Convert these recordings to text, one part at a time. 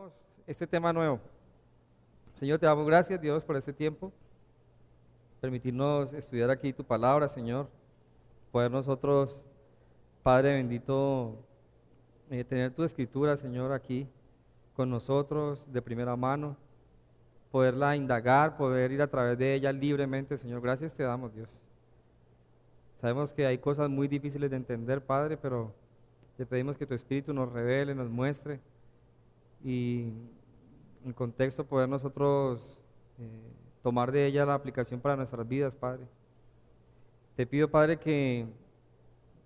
comenzamos este tema nuevo. Señor, te damos gracias, Dios, por este tiempo. Permitirnos estudiar aquí tu palabra, Señor. Poder nosotros, Padre bendito, tener tu escritura, Señor, aquí con nosotros de primera mano. Poderla indagar, poder ir a través de ella libremente, Señor. Gracias te damos, Dios. Sabemos que hay cosas muy difíciles de entender, Padre, pero te pedimos que tu Espíritu nos revele, nos muestre y en contexto poder nosotros tomar de ella la aplicación para nuestras vidas, Padre. Te pido, Padre, que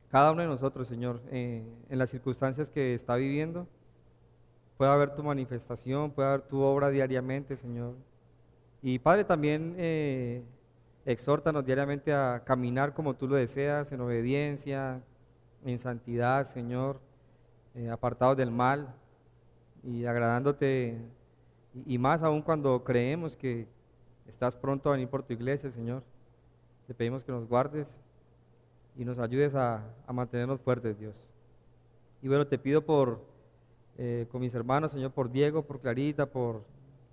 cada uno de nosotros, Señor, en las circunstancias que está viviendo, pueda ver tu manifestación, pueda ver tu obra diariamente, Señor. Y Padre, también exhórtanos diariamente a caminar como tú lo deseas, en obediencia, en santidad, Señor, apartados del mal y agradándote, y más aún cuando creemos que estás pronto a venir por tu iglesia, Señor. Te pedimos que nos guardes y nos ayudes a mantenernos fuertes, Dios. Y bueno, te pido con mis hermanos, Señor, por Diego, por Clarita, por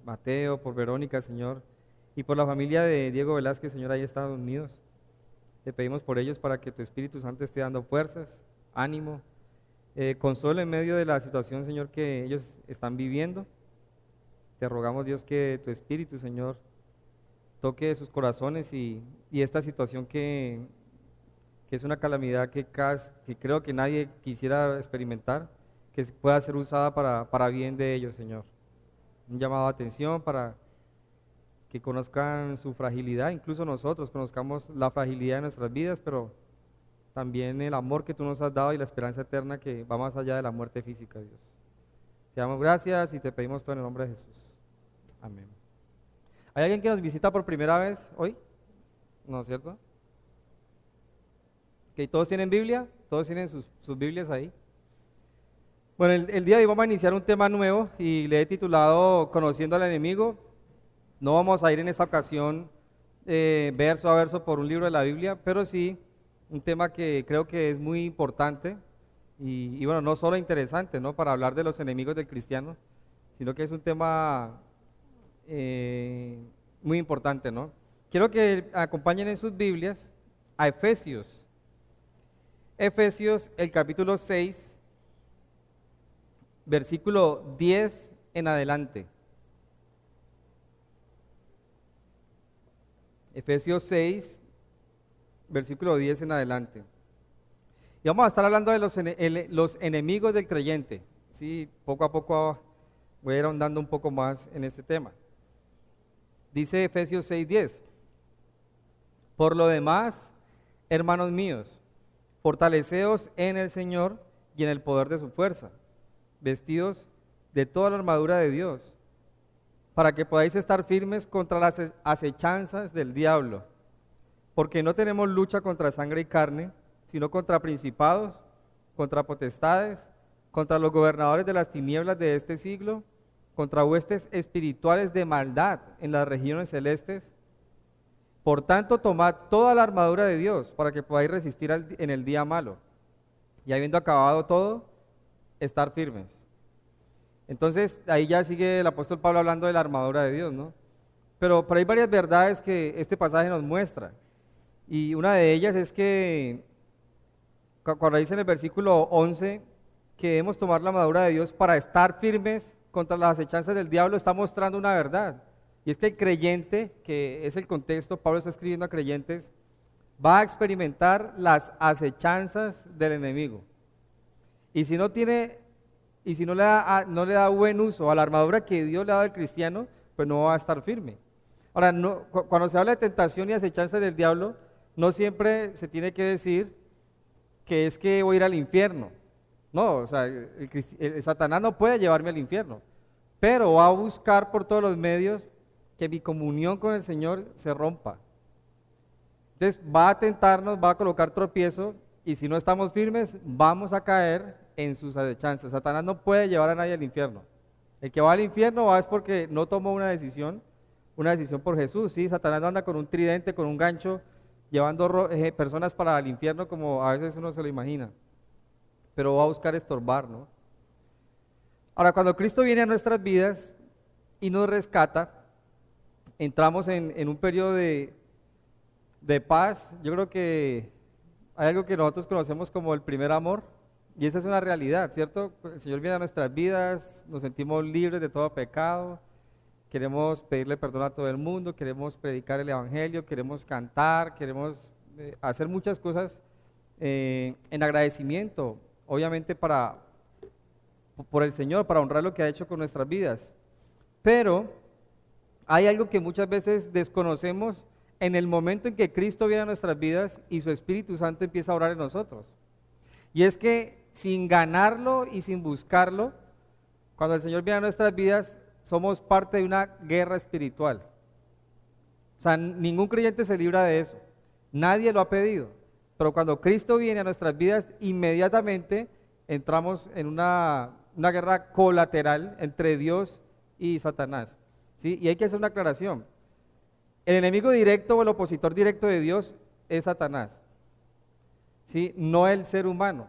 Mateo, por Verónica, Señor, y por la familia de Diego Velázquez, Señor, ahí en Estados Unidos. Te pedimos por ellos para que tu Espíritu Santo esté dando fuerzas, ánimo, consuelo en medio de la situación, Señor, que ellos están viviendo. Te rogamos, Dios, que tu Espíritu, Señor, toque sus corazones y esta situación que es una calamidad que creo que nadie quisiera experimentar, que pueda ser usada para bien de ellos, Señor. Un llamado de atención para que conozcan su fragilidad, incluso nosotros conozcamos la fragilidad de nuestras vidas, pero también el amor que tú nos has dado y la esperanza eterna que va más allá de la muerte física, Dios. Te damos gracias y te pedimos todo en el nombre de Jesús. Amén. ¿Hay alguien que nos visita por primera vez hoy? ¿No es cierto? ¿Que todos tienen Biblia? ¿Todos tienen sus Biblias ahí? Bueno, el día de hoy vamos a iniciar un tema nuevo y le he titulado Conociendo al enemigo. No vamos a ir en esta ocasión verso a verso por un libro de la Biblia, pero sí un tema que creo que es muy importante y bueno, no solo interesante, ¿no?, para hablar de los enemigos del cristiano, sino que es un tema muy importante, ¿no? Quiero que acompañen en sus Biblias a Efesios, el capítulo 6, versículo 10 en adelante. Efesios 6, versículo 10 en adelante. Y vamos a estar hablando de los enemigos del creyente. Sí, poco a poco voy a ir ahondando un poco más en este tema. Dice Efesios 6:10: Por lo demás, hermanos míos, fortaleceos en el Señor y en el poder de su fuerza, vestidos de toda la armadura de Dios, para que podáis estar firmes contra las acechanzas del diablo, porque no tenemos lucha contra sangre y carne, sino contra principados, contra potestades, contra los gobernadores de las tinieblas de este siglo, contra huestes espirituales de maldad en las regiones celestes. Por tanto, tomad toda la armadura de Dios, para que podáis resistir en el día malo, y habiendo acabado todo, estar firmes. Entonces, ahí ya sigue el apóstol Pablo hablando de la armadura de Dios, ¿no? Pero hay varias verdades que este pasaje nos muestra. Y una de ellas es que, cuando dice en el versículo 11, que debemos tomar la armadura de Dios para estar firmes contra las acechanzas del diablo, está mostrando una verdad. Y es que el creyente, que es el contexto, Pablo está escribiendo a creyentes, va a experimentar las acechanzas del enemigo. Y si no le da buen uso a la armadura que Dios le ha dado al cristiano, pues no va a estar firme. Ahora, cuando se habla de tentación y acechanza del diablo, no siempre se tiene que decir que es que voy a ir al infierno. No, o sea, el Satanás no puede llevarme al infierno, pero va a buscar por todos los medios que mi comunión con el Señor se rompa. Entonces va a tentarnos, va a colocar tropiezo, y si no estamos firmes, vamos a caer en sus acechanzas. Satanás no puede llevar a nadie al infierno. El que va al infierno va es porque no tomó una decisión por Jesús, ¿sí? Satanás no anda con un tridente, con un gancho, llevando personas para el infierno como a veces uno se lo imagina, pero va a buscar estorbar, ¿no? Ahora, cuando Cristo viene a nuestras vidas y nos rescata, entramos en un periodo de paz. Yo creo que hay algo que nosotros conocemos como el primer amor, y esa es una realidad, ¿cierto? El Señor viene a nuestras vidas, nos sentimos libres de todo pecado, queremos pedirle perdón a todo el mundo, queremos predicar el Evangelio, queremos cantar, queremos hacer muchas cosas en agradecimiento, obviamente por el Señor, para honrar lo que ha hecho con nuestras vidas. Pero hay algo que muchas veces desconocemos en el momento en que Cristo viene a nuestras vidas y su Espíritu Santo empieza a orar en nosotros. Y es que sin ganarlo y sin buscarlo, cuando el Señor viene a nuestras vidas, somos parte de una guerra espiritual. O sea, ningún creyente se libra de eso. Nadie lo ha pedido. Pero cuando Cristo viene a nuestras vidas, inmediatamente entramos en una guerra colateral entre Dios y Satanás. ¿Sí? Y hay que hacer una aclaración. El enemigo directo o el opositor directo de Dios es Satanás, ¿sí? No el ser humano.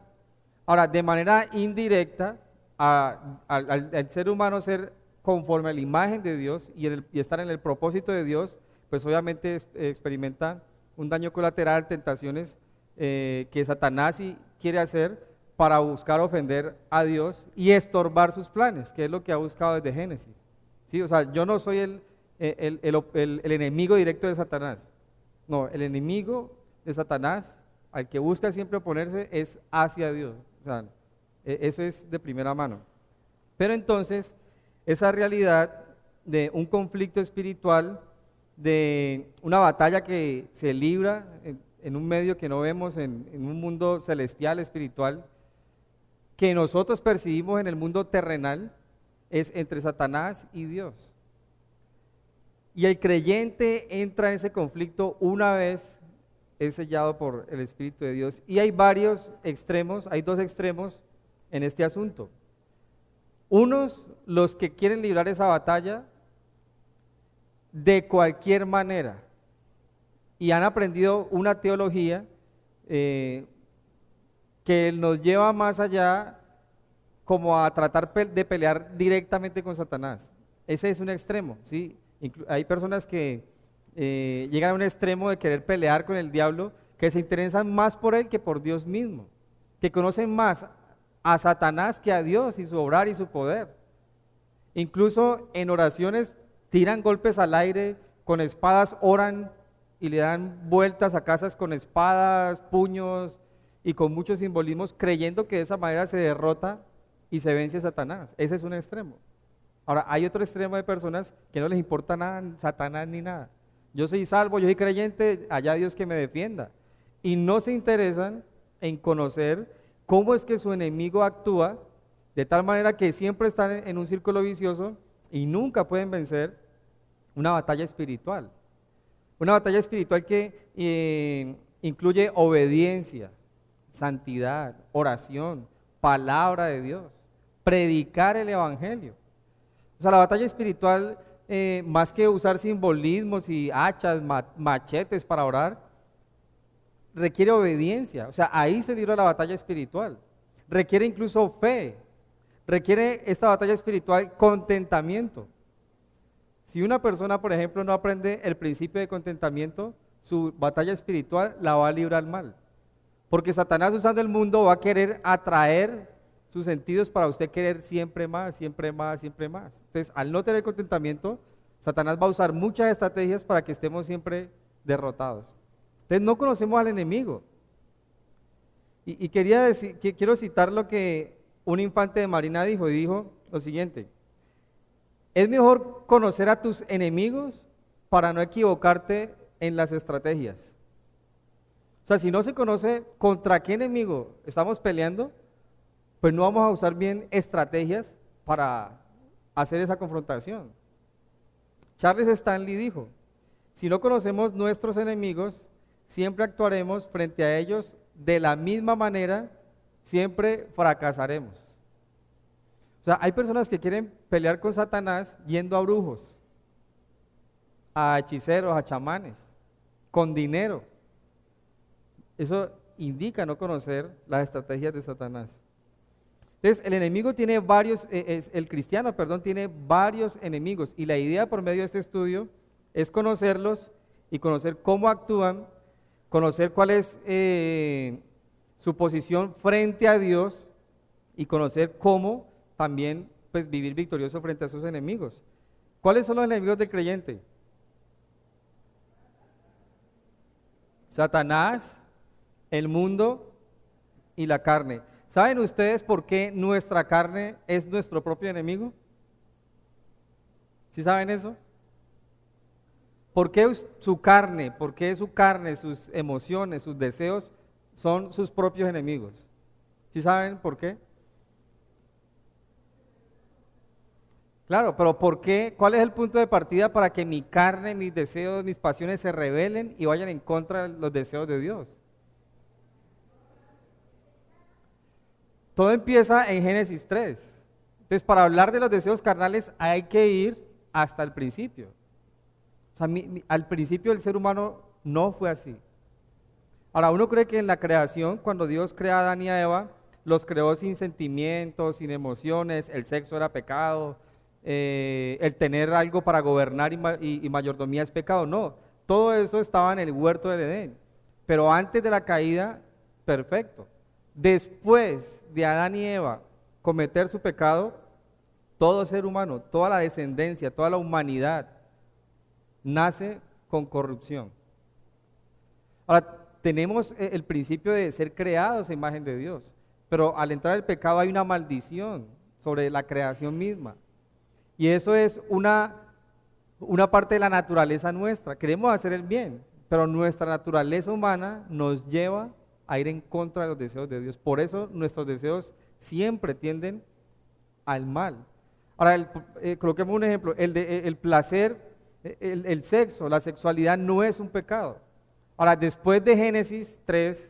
Ahora, de manera indirecta, al ser humano ser conforme a la imagen de Dios y estar en el propósito de Dios, pues obviamente experimenta un daño colateral, tentaciones que Satanás quiere hacer para buscar ofender a Dios y estorbar sus planes, que es lo que ha buscado desde Génesis. ¿Sí? O sea, yo no soy el enemigo directo de Satanás. No, el enemigo de Satanás, al que busca siempre oponerse, es hacia Dios. O sea, eso es de primera mano. Pero entonces, esa realidad de un conflicto espiritual, de una batalla que se libra en un medio que no vemos, en un mundo celestial, espiritual, que nosotros percibimos en el mundo terrenal, es entre Satanás y Dios. Y el creyente entra en ese conflicto una vez es sellado por el Espíritu de Dios. Y hay varios extremos, hay dos extremos en este asunto. Unos, los que quieren librar esa batalla de cualquier manera y han aprendido una teología que nos lleva más allá como a tratar de pelear directamente con Satanás. Ese es un extremo, ¿sí? Hay personas que llegan a un extremo de querer pelear con el diablo, que se interesan más por él que por Dios mismo, que conocen más a Satanás que a Dios y su obrar y su poder. Incluso en oraciones tiran golpes al aire, con espadas oran y le dan vueltas a casas con espadas, puños y con muchos simbolismos, creyendo que de esa manera se derrota y se vence a Satanás. Ese es un extremo. Ahora, hay otro extremo de personas que no les importa nada, Satanás ni nada. Yo soy salvo, yo soy creyente, allá Dios que me defienda. Y no se interesan en conocer cómo es que su enemigo actúa, de tal manera que siempre están en un círculo vicioso y nunca pueden vencer una batalla espiritual. Una batalla espiritual que incluye obediencia, santidad, oración, palabra de Dios, predicar el Evangelio. O sea, la batalla espiritual, más que usar simbolismos y hachas, machetes para orar, requiere obediencia. O sea, ahí se libra la batalla espiritual. Requiere incluso fe. Requiere esta batalla espiritual contentamiento. Si una persona, por ejemplo, no aprende el principio de contentamiento, su batalla espiritual la va a librar mal. Porque Satanás, usando el mundo, va a querer atraer sus sentidos para usted querer siempre más, siempre más, siempre más. Entonces, al no tener contentamiento, Satanás va a usar muchas estrategias para que estemos siempre derrotados. Entonces, no conocemos al enemigo. Y quiero citar lo que un infante de marina dijo, y dijo lo siguiente: es mejor conocer a tus enemigos para no equivocarte en las estrategias. O sea, si no se conoce contra qué enemigo estamos peleando, pues no vamos a usar bien estrategias para hacer esa confrontación. Charles Stanley dijo: si no conocemos nuestros enemigos, siempre actuaremos frente a ellos de la misma manera, siempre fracasaremos. O sea, hay personas que quieren pelear con Satanás yendo a brujos, a hechiceros, a chamanes, con dinero. Eso indica no conocer las estrategias de Satanás. Entonces, el enemigo tiene varios, el cristiano, perdón, tiene varios enemigos. Y la idea por medio de este estudio es conocerlos y conocer cómo actúan, conocer cuál es su posición frente a Dios y conocer cómo también pues, vivir victorioso frente a sus enemigos. ¿Cuáles son los enemigos del creyente? Satanás, el mundo y la carne. ¿Saben ustedes por qué nuestra carne es nuestro propio enemigo? ¿Sí saben eso? ¿Por qué su carne, sus emociones, sus deseos son sus propios enemigos? ¿Sí saben por qué? Claro, pero ¿por qué? ¿Cuál es el punto de partida para que mi carne, mis deseos, mis pasiones se rebelen y vayan en contra de los deseos de Dios? Todo empieza en Génesis 3. Entonces, para hablar de los deseos carnales hay que ir hasta el principio. O sea, al principio el ser humano no fue así. Ahora, uno cree que en la creación, cuando Dios crea a Adán y a Eva, los creó sin sentimientos, sin emociones, el sexo era pecado, el tener algo para gobernar y mayordomía es pecado. No, todo eso estaba en el huerto del Edén. Pero antes de la caída, perfecto. Después de Adán y Eva cometer su pecado, todo ser humano, toda la descendencia, toda la humanidad nace con corrupción. Ahora, tenemos el principio de ser creados a imagen de Dios, pero al entrar el pecado hay una maldición sobre la creación misma. Y eso es una parte de la naturaleza nuestra. Queremos hacer el bien, pero nuestra naturaleza humana nos lleva a ir en contra de los deseos de Dios. Por eso nuestros deseos siempre tienden al mal. Ahora, coloquemos un ejemplo, el placer, el sexo, la sexualidad no es un pecado. Ahora, después de Génesis 3,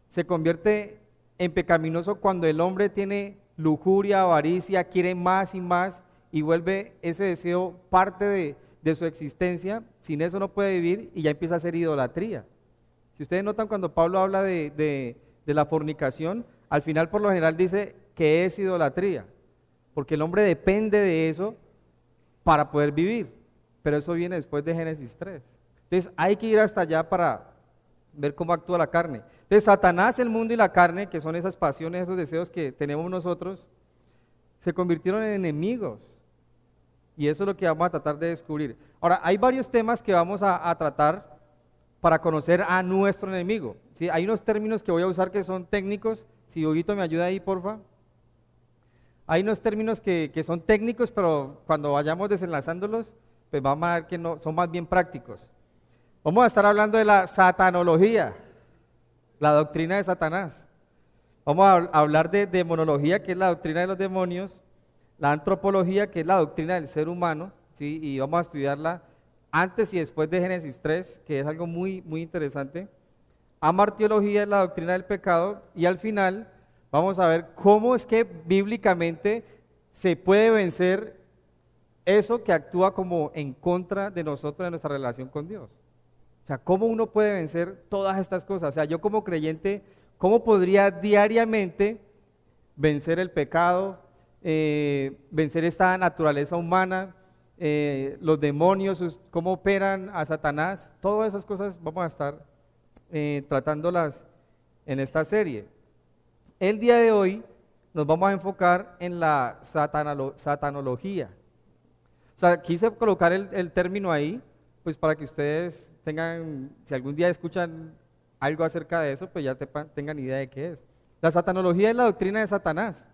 se convierte en pecaminoso cuando el hombre tiene lujuria, avaricia, quiere más y más y vuelve ese deseo parte de su existencia. Sin eso no puede vivir y ya empieza a ser idolatría. Si ustedes notan cuando Pablo habla de la fornicación, al final por lo general dice que es idolatría, porque el hombre depende de eso para poder vivir, pero eso viene después de Génesis 3. Entonces hay que ir hasta allá para ver cómo actúa la carne. Entonces Satanás, el mundo y la carne, que son esas pasiones, esos deseos que tenemos nosotros, se convirtieron en enemigos. Y eso es lo que vamos a tratar de descubrir. Ahora, hay varios temas que vamos a tratar para conocer a nuestro enemigo. ¿Sí? Hay unos términos que voy a usar que son técnicos. Si Huguito me ayuda ahí, porfa. Hay unos términos que son técnicos, pero cuando vayamos desenlazándolos, pues vamos a ver que no, son más bien prácticos. Vamos a estar hablando de la satanología, la doctrina de Satanás. Vamos a hablar de demonología, que es la doctrina de los demonios, la antropología, que es la doctrina del ser humano, ¿sí? Y vamos a estudiarla antes y después de Génesis 3, que es algo muy, muy interesante. Amartiología es la doctrina del pecado, y al final vamos a ver cómo es que bíblicamente se puede vencer eso que actúa como en contra de nosotros, de nuestra relación con Dios. O sea, cómo uno puede vencer todas estas cosas. O sea, yo como creyente, ¿cómo podría diariamente vencer el pecado, vencer esta naturaleza humana, los demonios, cómo operan a Satanás? Todas esas cosas vamos a estar tratándolas en esta serie. El día de hoy nos vamos a enfocar en la satanología. O sea, quise colocar el término ahí, pues para que ustedes tengan, si algún día escuchan algo acerca de eso, pues ya tengan idea de qué es. La satanología es la doctrina de Satanás.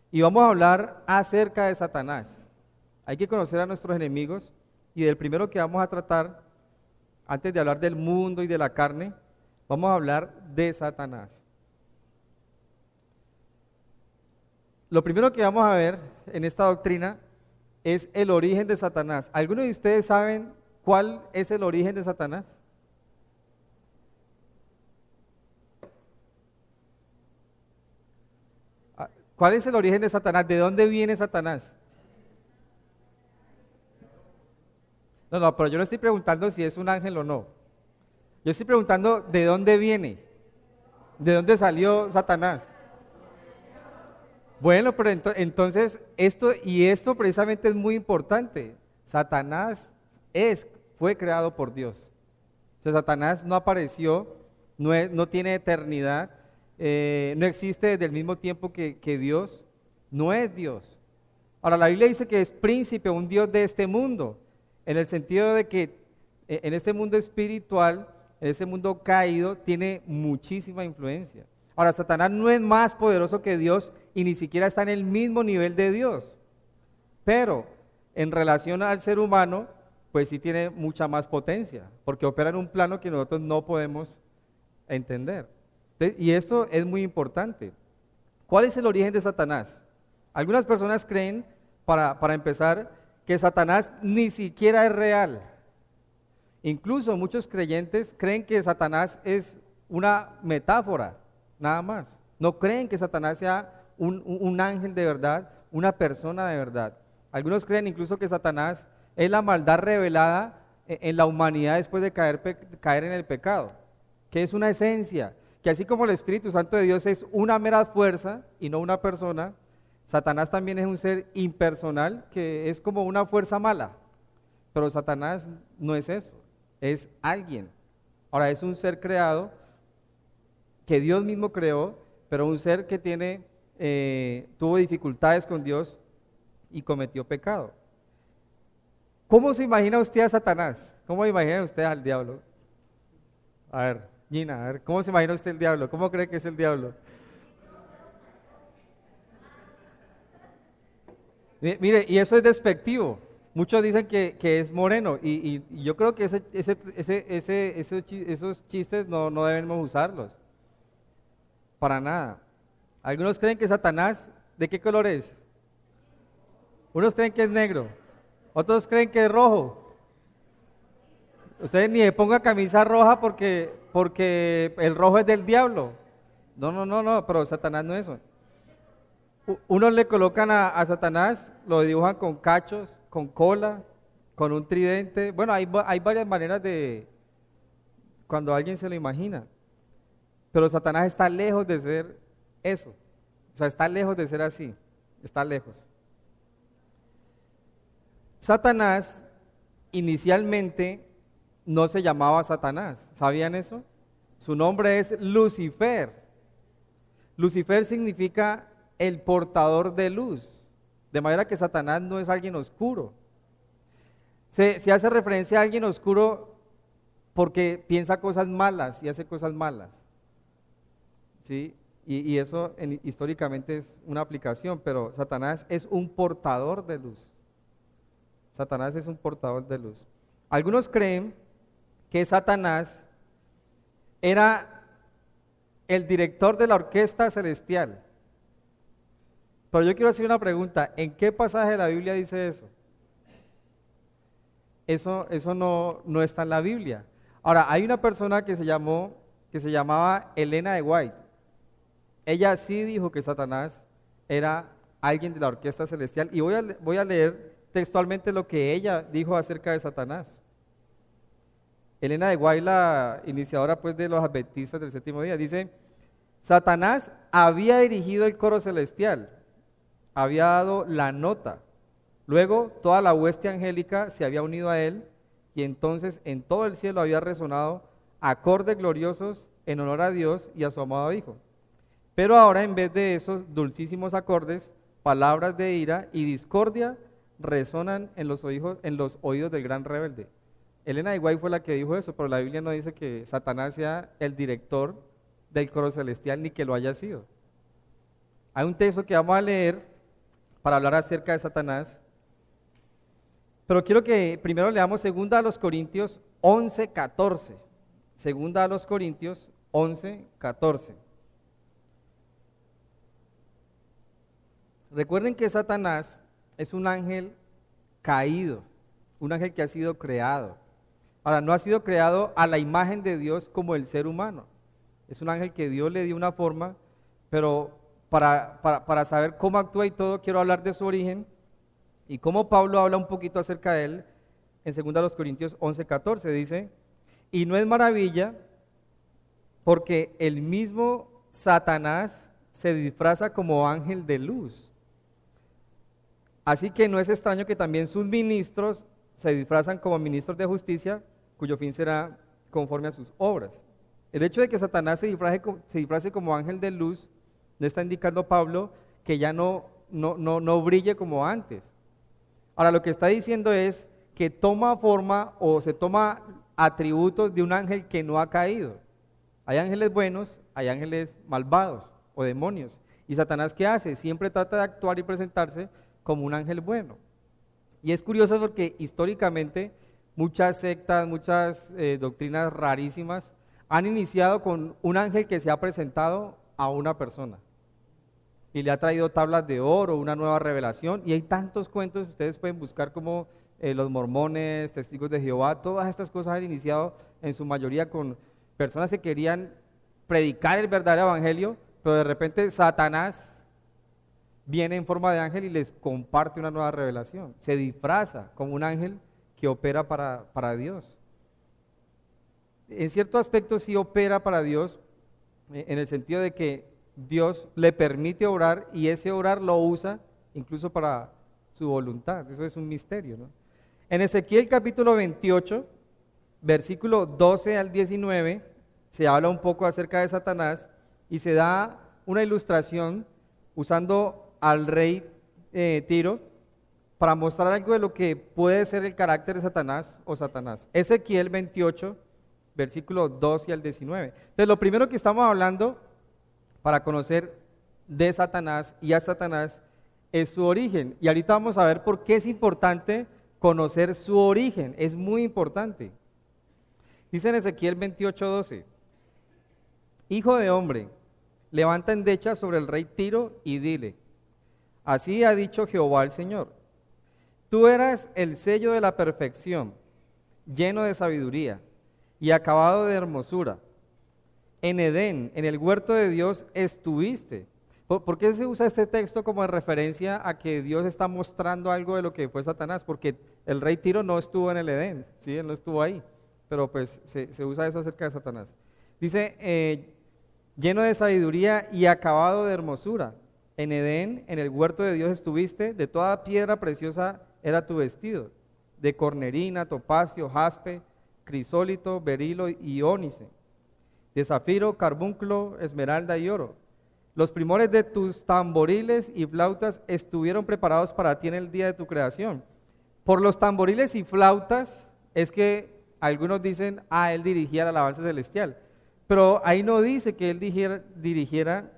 Y vamos a hablar acerca de Satanás. Hay que conocer a nuestros enemigos, y del primero que vamos a tratar, antes de hablar del mundo y de la carne, vamos a hablar de Satanás. Lo primero que vamos a ver en esta doctrina es el origen de Satanás. ¿Algunos de ustedes saben cuál es el origen de Satanás? ¿Cuál es el origen de Satanás? ¿De dónde viene Satanás? No, pero yo no estoy preguntando si es un ángel o no. Yo estoy preguntando de dónde viene, de dónde salió Satanás. Bueno, pero entonces esto precisamente es muy importante. Satanás fue creado por Dios. O sea, Satanás no apareció, no tiene eternidad, no existe desde el mismo tiempo que Dios, no es Dios. Ahora, la Biblia dice que es príncipe, un Dios de este mundo, en el sentido de que en este mundo espiritual, en este mundo caído, tiene muchísima influencia. Ahora, Satanás no es más poderoso que Dios y ni siquiera está en el mismo nivel de Dios, pero en relación al ser humano, pues sí tiene mucha más potencia, porque opera en un plano que nosotros no podemos entender. Y esto es muy importante. ¿Cuál es el origen de Satanás? Algunas personas creen, para empezar, que Satanás ni siquiera es real. Incluso muchos creyentes creen que Satanás es una metáfora, nada más. No creen que Satanás sea un ángel de verdad, una persona de verdad. Algunos creen incluso que Satanás es la maldad revelada en la humanidad después de caer en el pecado, que es una esencia, que así como el Espíritu Santo de Dios es una mera fuerza y no una persona, Satanás también es un ser impersonal que es como una fuerza mala, pero Satanás no es eso, es alguien. Ahora es un ser creado que Dios mismo creó, pero un ser que tuvo dificultades con Dios y cometió pecado. ¿Cómo se imagina usted a Satanás? ¿Cómo imagina usted al diablo? A ver, Gina, a ver, ¿cómo se imagina usted el diablo? ¿Cómo cree que es el diablo? Mire, y eso es despectivo. Muchos dicen que es moreno y yo creo que esos chistes no debemos usarlos. Para nada. Algunos creen que Satanás, ¿de qué color es? Unos creen que es negro, otros creen que es rojo. Ustedes ni le pongan camisa roja porque el rojo es del diablo. No, pero Satanás no es eso. Unos le colocan a Satanás, lo dibujan con cachos, con cola, con un tridente. Bueno, hay varias maneras de cuando alguien se lo imagina. Pero Satanás está lejos de ser eso. O sea, está lejos de ser así. Está lejos. Satanás inicialmente no se llamaba Satanás. ¿Sabían eso? Su nombre es Lucifer. Lucifer significa el portador de luz. De manera que Satanás no es alguien oscuro. Se hace referencia a alguien oscuro porque piensa cosas malas y hace cosas malas. ¿Sí? Y eso históricamente es una aplicación, pero Satanás es un portador de luz. Satanás es un portador de luz. Algunos creen que Satanás era el director de la orquesta celestial. Pero yo quiero hacer una pregunta, ¿en qué pasaje de la Biblia dice eso? Eso no está en la Biblia. Ahora, hay una persona que se llamaba Elena de White. Ella sí dijo que Satanás era alguien de la orquesta celestial y voy a leer textualmente lo que ella dijo acerca de Satanás. Elena de White, la iniciadora pues de los adventistas del séptimo día, dice: Satanás había dirigido el coro celestial, había dado la nota, luego toda la hueste angélica se había unido a él y entonces en todo el cielo había resonado acordes gloriosos en honor a Dios y a su amado Hijo. Pero ahora en vez de esos dulcísimos acordes, palabras de ira y discordia resonan en los oídos del gran rebelde. Elena de White fue la que dijo eso, pero la Biblia no dice que Satanás sea el director del coro celestial ni que lo haya sido. Hay un texto que vamos a leer para hablar acerca de Satanás, pero quiero que primero leamos 2 Corintios 11:14. 2 Corintios 11:14. Recuerden que Satanás es un ángel caído, un ángel que ha sido creado. Ahora, no ha sido creado a la imagen de Dios como el ser humano. Es un ángel que Dios le dio una forma, pero para saber cómo actúa y todo, quiero hablar de su origen y cómo Pablo habla un poquito acerca de él en 2 Corintios 11:14. Dice: y no es maravilla, porque el mismo Satanás se disfraza como ángel de luz. Así que no es extraño que también sus ministros se disfrazan como ministros de justicia, cuyo fin será conforme a sus obras. El hecho de que Satanás se disfrace como ángel de luz no está indicando Pablo que ya no brille como antes. Ahora lo que está diciendo es que toma forma o se toma atributos de un ángel que no ha caído. Hay ángeles buenos, hay ángeles malvados o demonios. ¿Y Satanás qué hace? Siempre trata de actuar y presentarse como un ángel bueno. Y es curioso porque históricamente muchas sectas, muchas doctrinas rarísimas han iniciado con un ángel que se ha presentado a una persona y le ha traído tablas de oro, una nueva revelación, y hay tantos cuentos, ustedes pueden buscar como los mormones, testigos de Jehová, todas estas cosas han iniciado en su mayoría con personas que querían predicar el verdadero evangelio, pero de repente Satanás viene en forma de ángel y les comparte una nueva revelación, se disfraza como un ángel que opera para Dios. En cierto aspecto sí opera para Dios, en el sentido de que Dios le permite orar y ese orar lo usa incluso para su voluntad. Eso es un misterio, ¿no? En Ezequiel capítulo 28, versículo 12 al 19, se habla un poco acerca de Satanás y se da una ilustración usando al rey Tiro para mostrar algo de lo que puede ser el carácter de Satanás o Satanás. Ezequiel 28, versículo 12 al 19. Entonces, lo primero que estamos hablando para conocer de Satanás y a Satanás es su origen. Y ahorita vamos a ver por qué es importante conocer su origen. Es muy importante. Dice en Ezequiel 28, 12: Hijo de hombre, levanta endecha sobre el rey Tiro y dile: así ha dicho Jehová el Señor. Tú eras el sello de la perfección, lleno de sabiduría y acabado de hermosura. En Edén, en el huerto de Dios, estuviste. ¿Por qué se usa este texto como en referencia a que Dios está mostrando algo de lo que fue Satanás? Porque el rey Tiro no estuvo en el Edén, ¿sí? Él no estuvo ahí, pero pues se usa eso acerca de Satanás. Dice, lleno de sabiduría y acabado de hermosura. En Edén, en el huerto de Dios estuviste, de toda piedra preciosa era tu vestido, de cornerina, topacio, jaspe, crisólito, berilo y ónice, de zafiro, carbunclo, esmeralda y oro. Los primores de tus tamboriles y flautas estuvieron preparados para ti en el día de tu creación. Por los tamboriles y flautas es que algunos dicen, él dirigía la alabanza celestial. Pero ahí no dice que él dirigiera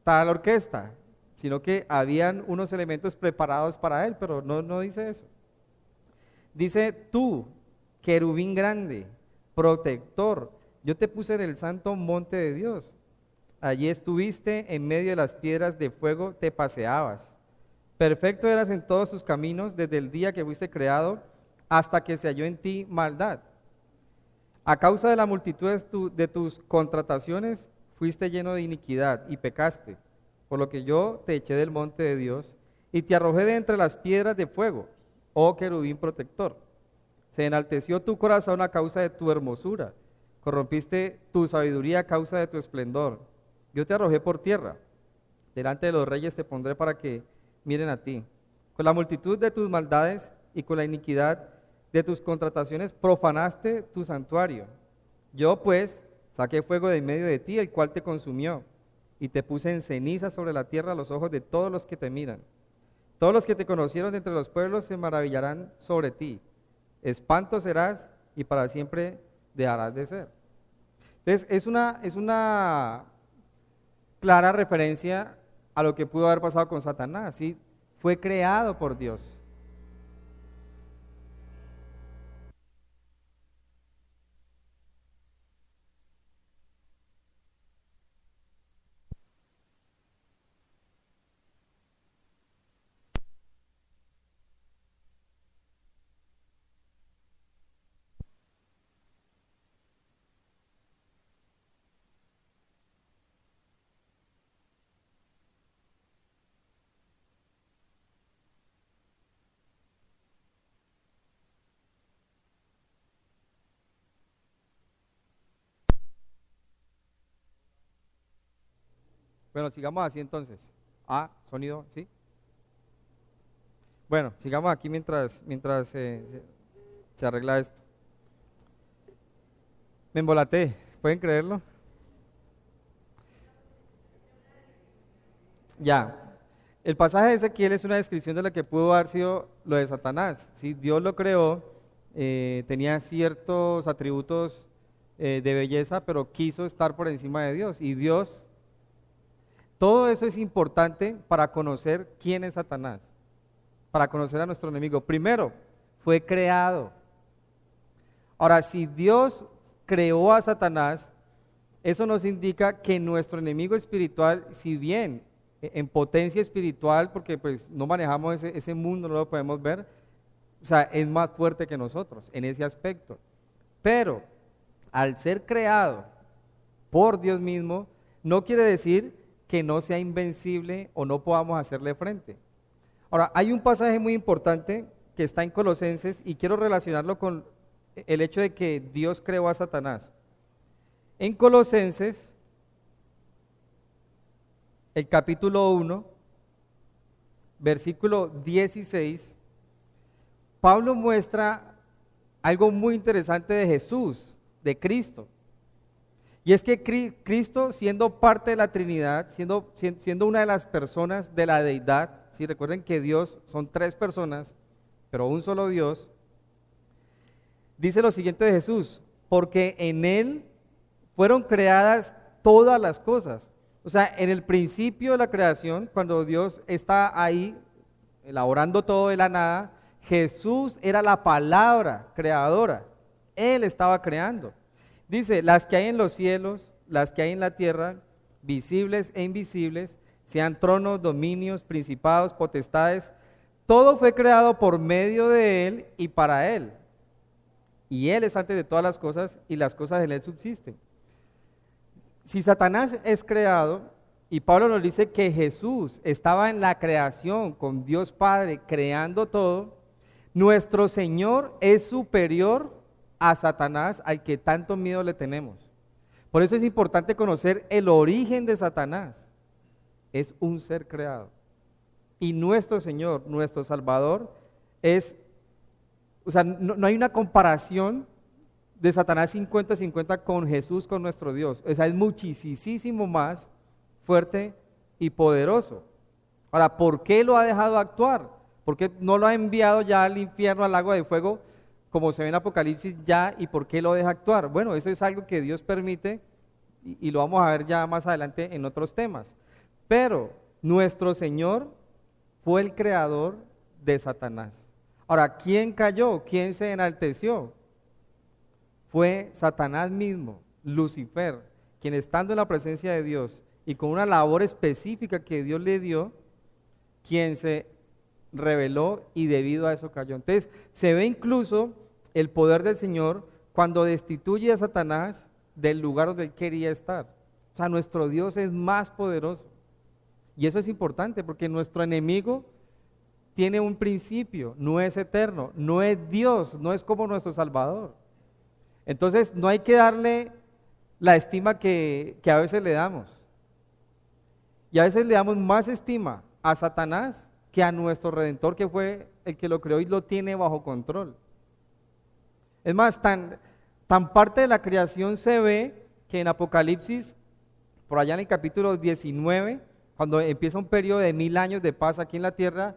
tal orquesta, sino que habían unos elementos preparados para él, pero no dice eso. Dice tú, querubín grande, protector, yo te puse en el santo monte de Dios. Allí estuviste, en medio de las piedras de fuego te paseabas. Perfecto eras en todos tus caminos, desde el día que fuiste creado hasta que se halló en ti maldad. A causa de la multitud de tus contrataciones, fuiste lleno de iniquidad y pecaste, por lo que yo te eché del monte de Dios y te arrojé de entre las piedras de fuego, oh querubín protector. Se enalteció tu corazón a causa de tu hermosura, corrompiste tu sabiduría a causa de tu esplendor. Yo te arrojé por tierra, delante de los reyes te pondré para que miren a ti. Con la multitud de tus maldades y con la iniquidad de tus contrataciones profanaste tu santuario. Yo pues saqué fuego de en medio de ti, el cual te consumió, y te puse en ceniza sobre la tierra a los ojos de todos los que te miran. Todos los que te conocieron de entre los pueblos se maravillarán sobre ti. Espanto serás y para siempre dejarás de ser. Entonces, es una clara referencia a lo que pudo haber pasado con Satanás, ¿sí? Fue creado por Dios. Bueno, sigamos así entonces. Ah, sonido, ¿sí? Bueno, sigamos aquí mientras se arregla esto. Me embolaté, ¿pueden creerlo? Ya. El pasaje de Ezequiel es una descripción de lo que pudo haber sido lo de Satanás. ¿Sí? Dios lo creó, tenía ciertos atributos de belleza, pero quiso estar por encima de Dios. Y Dios, todo eso es importante para conocer quién es Satanás, para conocer a nuestro enemigo. Primero, fue creado. Ahora, si Dios creó a Satanás, eso nos indica que nuestro enemigo espiritual, si bien en potencia espiritual, porque pues no manejamos ese mundo, no lo podemos ver, o sea, es más fuerte que nosotros en ese aspecto. Pero al ser creado por Dios mismo, no quiere decir que no sea invencible o no podamos hacerle frente. Ahora, hay un pasaje muy importante que está en Colosenses y quiero relacionarlo con el hecho de que Dios creó a Satanás. En Colosenses, el capítulo 1, versículo 16, Pablo muestra algo muy interesante de Jesús, de Cristo. Y es que Cristo, siendo parte de la Trinidad, siendo una de las personas de la deidad, ¿sí? Recuerden que Dios son tres personas, pero un solo Dios, dice lo siguiente de Jesús: porque en Él fueron creadas todas las cosas. O sea, en el principio de la creación, cuando Dios está ahí elaborando todo de la nada, Jesús era la palabra creadora. Él estaba creando. Dice, las que hay en los cielos, las que hay en la tierra, visibles e invisibles, sean tronos, dominios, principados, potestades, todo fue creado por medio de Él y para Él. Y Él es antes de todas las cosas y las cosas en Él subsisten. Si Satanás es creado, y Pablo nos dice que Jesús estaba en la creación con Dios Padre creando todo, nuestro Señor es superior a Satanás, al que tanto miedo le tenemos. Por eso es importante conocer el origen de Satanás. Es un ser creado. Y nuestro Señor, nuestro Salvador, no hay una comparación de Satanás 50-50 con Jesús, con nuestro Dios. O sea, es muchísimo más fuerte y poderoso. Ahora, ¿por qué lo ha dejado actuar? ¿Por qué no lo ha enviado ya al infierno, al lago de fuego, como se ve en Apocalipsis ya, y por qué lo deja actuar? Bueno, eso es algo que Dios permite y lo vamos a ver ya más adelante en otros temas. Pero nuestro Señor fue el creador de Satanás. Ahora, ¿quién cayó? ¿Quién se enalteció? Fue Satanás mismo, Lucifer, quien estando en la presencia de Dios y con una labor específica que Dios le dio, quien se rebeló y debido a eso cayó. Entonces, se ve incluso el poder del Señor cuando destituye a Satanás del lugar donde él quería estar. O sea, nuestro Dios es más poderoso. Y eso es importante porque nuestro enemigo tiene un principio, no es eterno, no es Dios, no es como nuestro Salvador. Entonces, no hay que darle la estima que a veces le damos. Y a veces le damos más estima a Satanás que a nuestro Redentor, que fue el que lo creó y lo tiene bajo control. Es más, tan parte de la creación se ve que en Apocalipsis, por allá en el capítulo 19, cuando empieza un periodo de 1000 años de paz aquí en la tierra,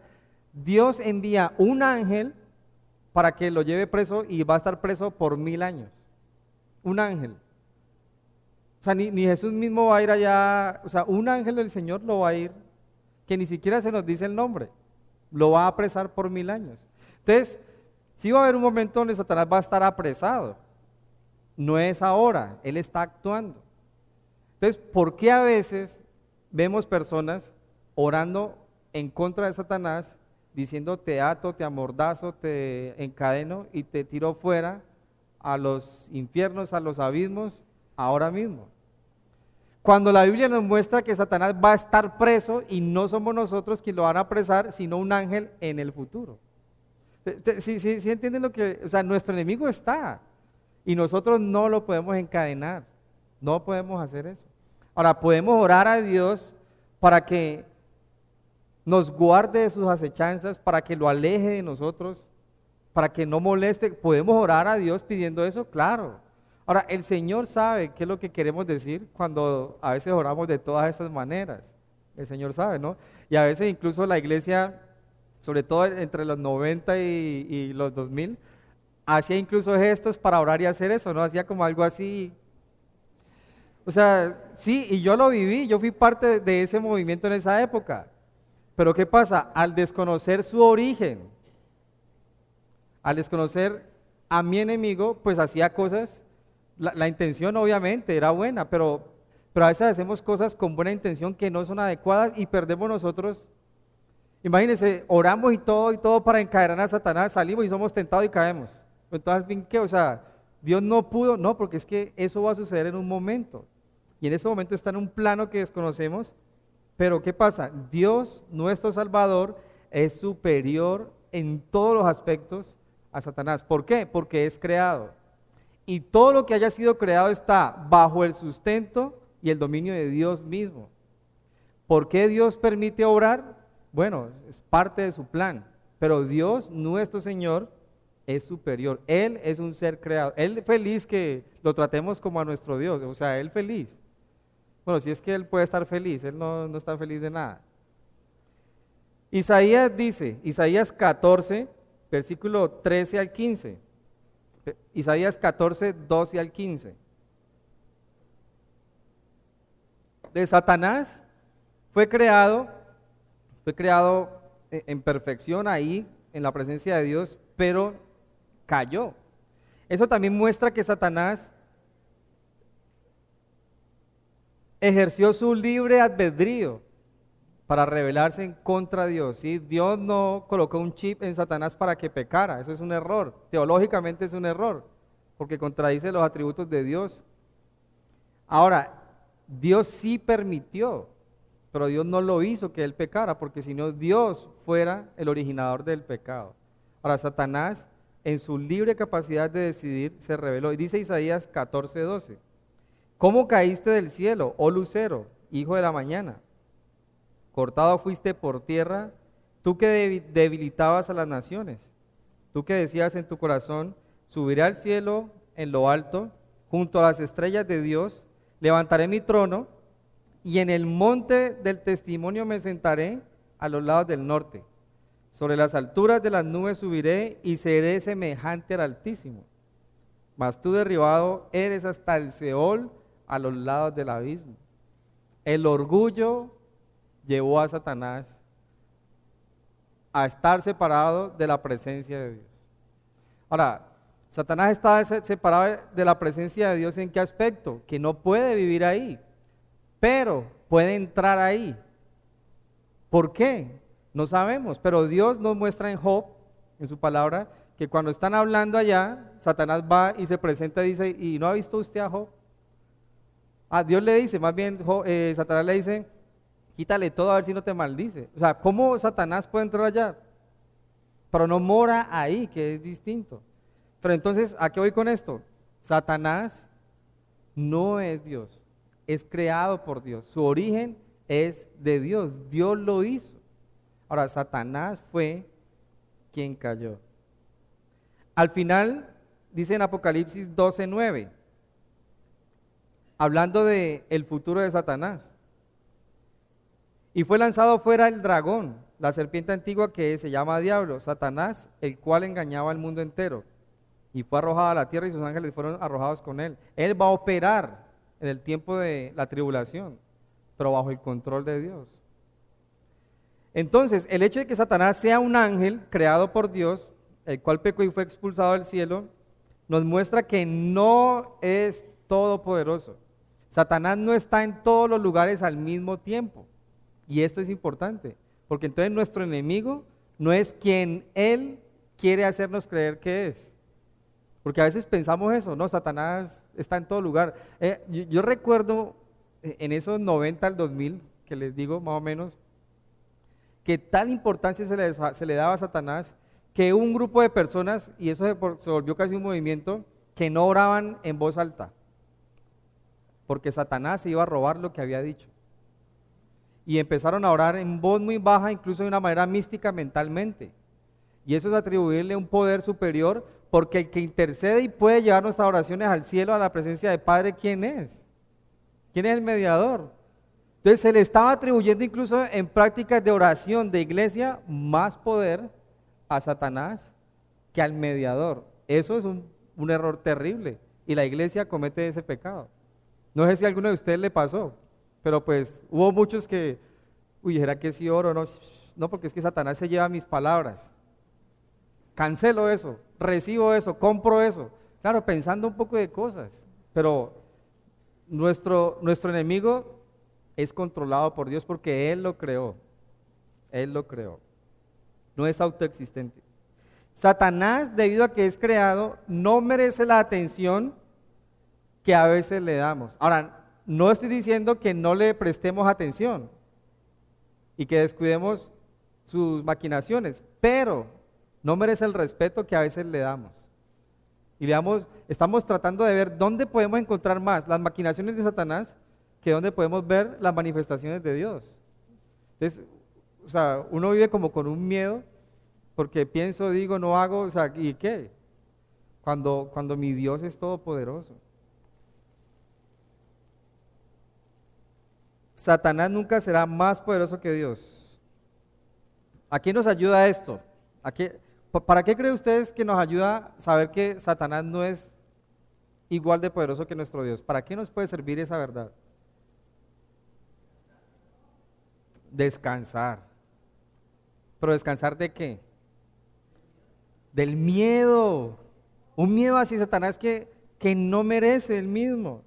Dios envía un ángel para que lo lleve preso y va a estar preso por 1000 años. Un ángel. O sea, ni Jesús mismo va a ir allá, o sea, un ángel del Señor lo va a ir, que ni siquiera se nos dice el nombre, lo va a apresar por 1000 años. Entonces, sí va a haber un momento donde Satanás va a estar apresado. No es ahora, él está actuando. Entonces, ¿por qué a veces vemos personas orando en contra de Satanás, diciendo te ato, te amordazo, te encadeno y te tiro fuera a los infiernos, a los abismos, ahora mismo? Cuando la Biblia nos muestra que Satanás va a estar preso y no somos nosotros quienes lo van a apresar, sino un ángel en el futuro. ¿Sí entienden lo que? O sea, nuestro enemigo está y nosotros no lo podemos encadenar, no podemos hacer eso. Ahora, podemos orar a Dios para que nos guarde de sus acechanzas, para que lo aleje de nosotros, para que no moleste. ¿Podemos orar a Dios pidiendo eso? Claro. Ahora, el Señor sabe qué es lo que queremos decir cuando a veces oramos de todas esas maneras. El Señor sabe, ¿no? Y a veces incluso la iglesia, sobre todo entre los 90 y los 2000, hacía incluso gestos para orar y hacer eso, ¿no? Hacía como algo así. O sea, sí, y yo lo viví, yo fui parte de ese movimiento en esa época. Pero ¿qué pasa? Al desconocer su origen, al desconocer a mi enemigo, pues hacía cosas, la intención obviamente era buena, pero a veces hacemos cosas con buena intención que no son adecuadas y perdemos nosotros. Imagínense, oramos y todo para encadenar a Satanás, salimos y somos tentados y caemos. Entonces, al fin, ¿qué? O sea, Dios no pudo, no, porque es que eso va a suceder en un momento. Y en ese momento está en un plano que desconocemos. Pero ¿qué pasa? Dios, nuestro Salvador, es superior en todos los aspectos a Satanás. ¿Por qué? Porque es creado. Y todo lo que haya sido creado está bajo el sustento y el dominio de Dios mismo. ¿Por qué Dios permite obrar? Bueno, es parte de su plan. Pero Dios, nuestro Señor, es superior. Él es un ser creado. Él feliz que lo tratemos como a nuestro Dios. O sea, Él feliz. Bueno, si es que Él puede estar feliz, Él no está feliz de nada. Isaías dice, Isaías 14, versículo 13 al 15. Isaías 14, 12 al 15. De Satanás fue creado en perfección ahí, en la presencia de Dios, pero cayó. Eso también muestra que Satanás ejerció su libre albedrío para rebelarse en contra de Dios. ¿Sí? Dios no colocó un chip en Satanás para que pecara, eso es un error, teológicamente es un error, porque contradice los atributos de Dios. Ahora, Dios sí permitió, pero Dios no lo hizo que él pecara, porque si no Dios fuera el originador del pecado. Ahora, Satanás, en su libre capacidad de decidir, se rebeló. Y dice Isaías 14, 12. ¿Cómo caíste del cielo, oh lucero, hijo de la mañana? Cortado fuiste por tierra, tú que debilitabas a las naciones. Tú que decías en tu corazón, subiré al cielo en lo alto, junto a las estrellas de Dios, levantaré mi trono, y en el monte del testimonio me sentaré a los lados del norte. Sobre las alturas de las nubes subiré y seré semejante al Altísimo. Mas tú derribado eres hasta el Seol, a los lados del abismo. El orgullo llevó a Satanás a estar separado de la presencia de Dios. Ahora, Satanás está separado de la presencia de Dios ¿en qué aspecto? Que no puede vivir ahí, pero puede entrar ahí. ¿Por qué? No sabemos, pero Dios nos muestra en Job, en su palabra, que cuando están hablando allá, Satanás va y se presenta y dice, ¿y no ha visto usted a Job? Dios le dice, más bien Satanás le dice, quítale todo a ver si no te maldice. O sea, ¿cómo Satanás puede entrar allá? Pero no mora ahí, que es distinto. Pero entonces, ¿a qué voy con esto? Satanás no es Dios, es creado por Dios. Su origen es de Dios, Dios lo hizo. Ahora, Satanás fue quien cayó. Al final, dice en Apocalipsis 12:9, hablando de el futuro de Satanás. Y fue lanzado fuera el dragón, la serpiente antigua que se llama Diablo, Satanás, el cual engañaba al mundo entero. Y fue arrojado a la tierra y sus ángeles fueron arrojados con él. Él va a operar en el tiempo de la tribulación, pero bajo el control de Dios. Entonces, el hecho de que Satanás sea un ángel creado por Dios, el cual pecó y fue expulsado del cielo, nos muestra que no es todopoderoso. Satanás no está en todos los lugares al mismo tiempo. Y esto es importante, porque entonces nuestro enemigo no es quien él quiere hacernos creer que es. Porque a veces pensamos eso, no, Satanás está en todo lugar. Yo recuerdo en esos 90 al 2000, que les digo más o menos, que tal importancia se le daba a Satanás, que un grupo de personas, y eso se volvió casi un movimiento, que no oraban en voz alta, porque Satanás se iba a robar lo que había dicho. y empezaron a orar en voz muy baja, incluso de una manera mística mentalmente. Y eso es atribuirle un poder superior, porque el que intercede y puede llevar nuestras oraciones al cielo, a la presencia del Padre, ¿quién es? ¿Quién es el mediador? Entonces se le estaba atribuyendo incluso en prácticas de oración de iglesia más poder a Satanás que al mediador. Eso es un error terrible y la iglesia comete ese pecado. No sé si a alguno de ustedes le pasó, pero pues hubo muchos que, uy, ¿será que sí oro? No, no, porque es que Satanás se lleva mis palabras. Cancelo eso, recibo eso, compro eso. Claro, pensando un poco de cosas, pero nuestro enemigo es controlado por Dios porque Él lo creó. Él lo creó. No es autoexistente. Satanás, debido a que es creado, no merece la atención que a veces le damos. Ahora, no estoy diciendo que no le prestemos atención y que descuidemos sus maquinaciones, pero no merece el respeto que a veces le damos. Y estamos tratando de ver dónde podemos encontrar más las maquinaciones de Satanás que dónde podemos ver las manifestaciones de Dios. Entonces, o sea, uno vive como con un miedo porque pienso, digo, no hago, o sea, ¿y qué? Cuando mi Dios es todopoderoso. Satanás nunca será más poderoso que Dios. ¿A qué nos ayuda esto? ¿Para qué creen ustedes que nos ayuda a saber que Satanás no es igual de poderoso que nuestro Dios? ¿Para qué nos puede servir esa verdad? Descansar. ¿Pero descansar de qué? Del miedo. Un miedo hacia Satanás que no merece el mismo.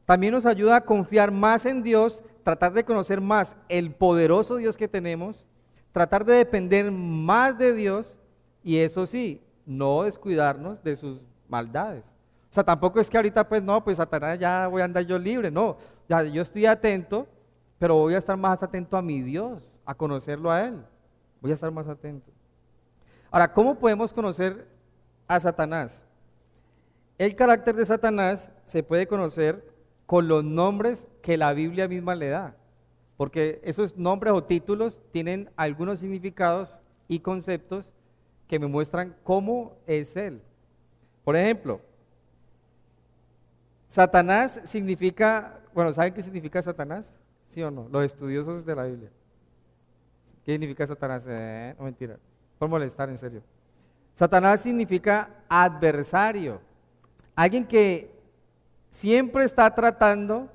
También nos ayuda a confiar más en Dios, tratar de conocer más el poderoso Dios que tenemos, tratar de depender más de Dios y eso sí, no descuidarnos de sus maldades. O sea, tampoco es que ahorita pues no, pues Satanás ya voy a andar yo libre, no, ya yo estoy atento, pero voy a estar más atento a mi Dios, a conocerlo a Él, voy a estar más atento. Ahora, ¿cómo podemos conocer a Satanás? El carácter de Satanás se puede conocer con los nombres que la Biblia misma le da, porque esos nombres o títulos tienen algunos significados y conceptos que me muestran cómo es Él. Por ejemplo, Satanás significa, bueno, ¿saben qué significa Satanás? ¿Sí o no? Los estudiosos de la Biblia. ¿Qué significa Satanás? No, mentira, por molestar, en serio. Satanás significa adversario, alguien que siempre está tratando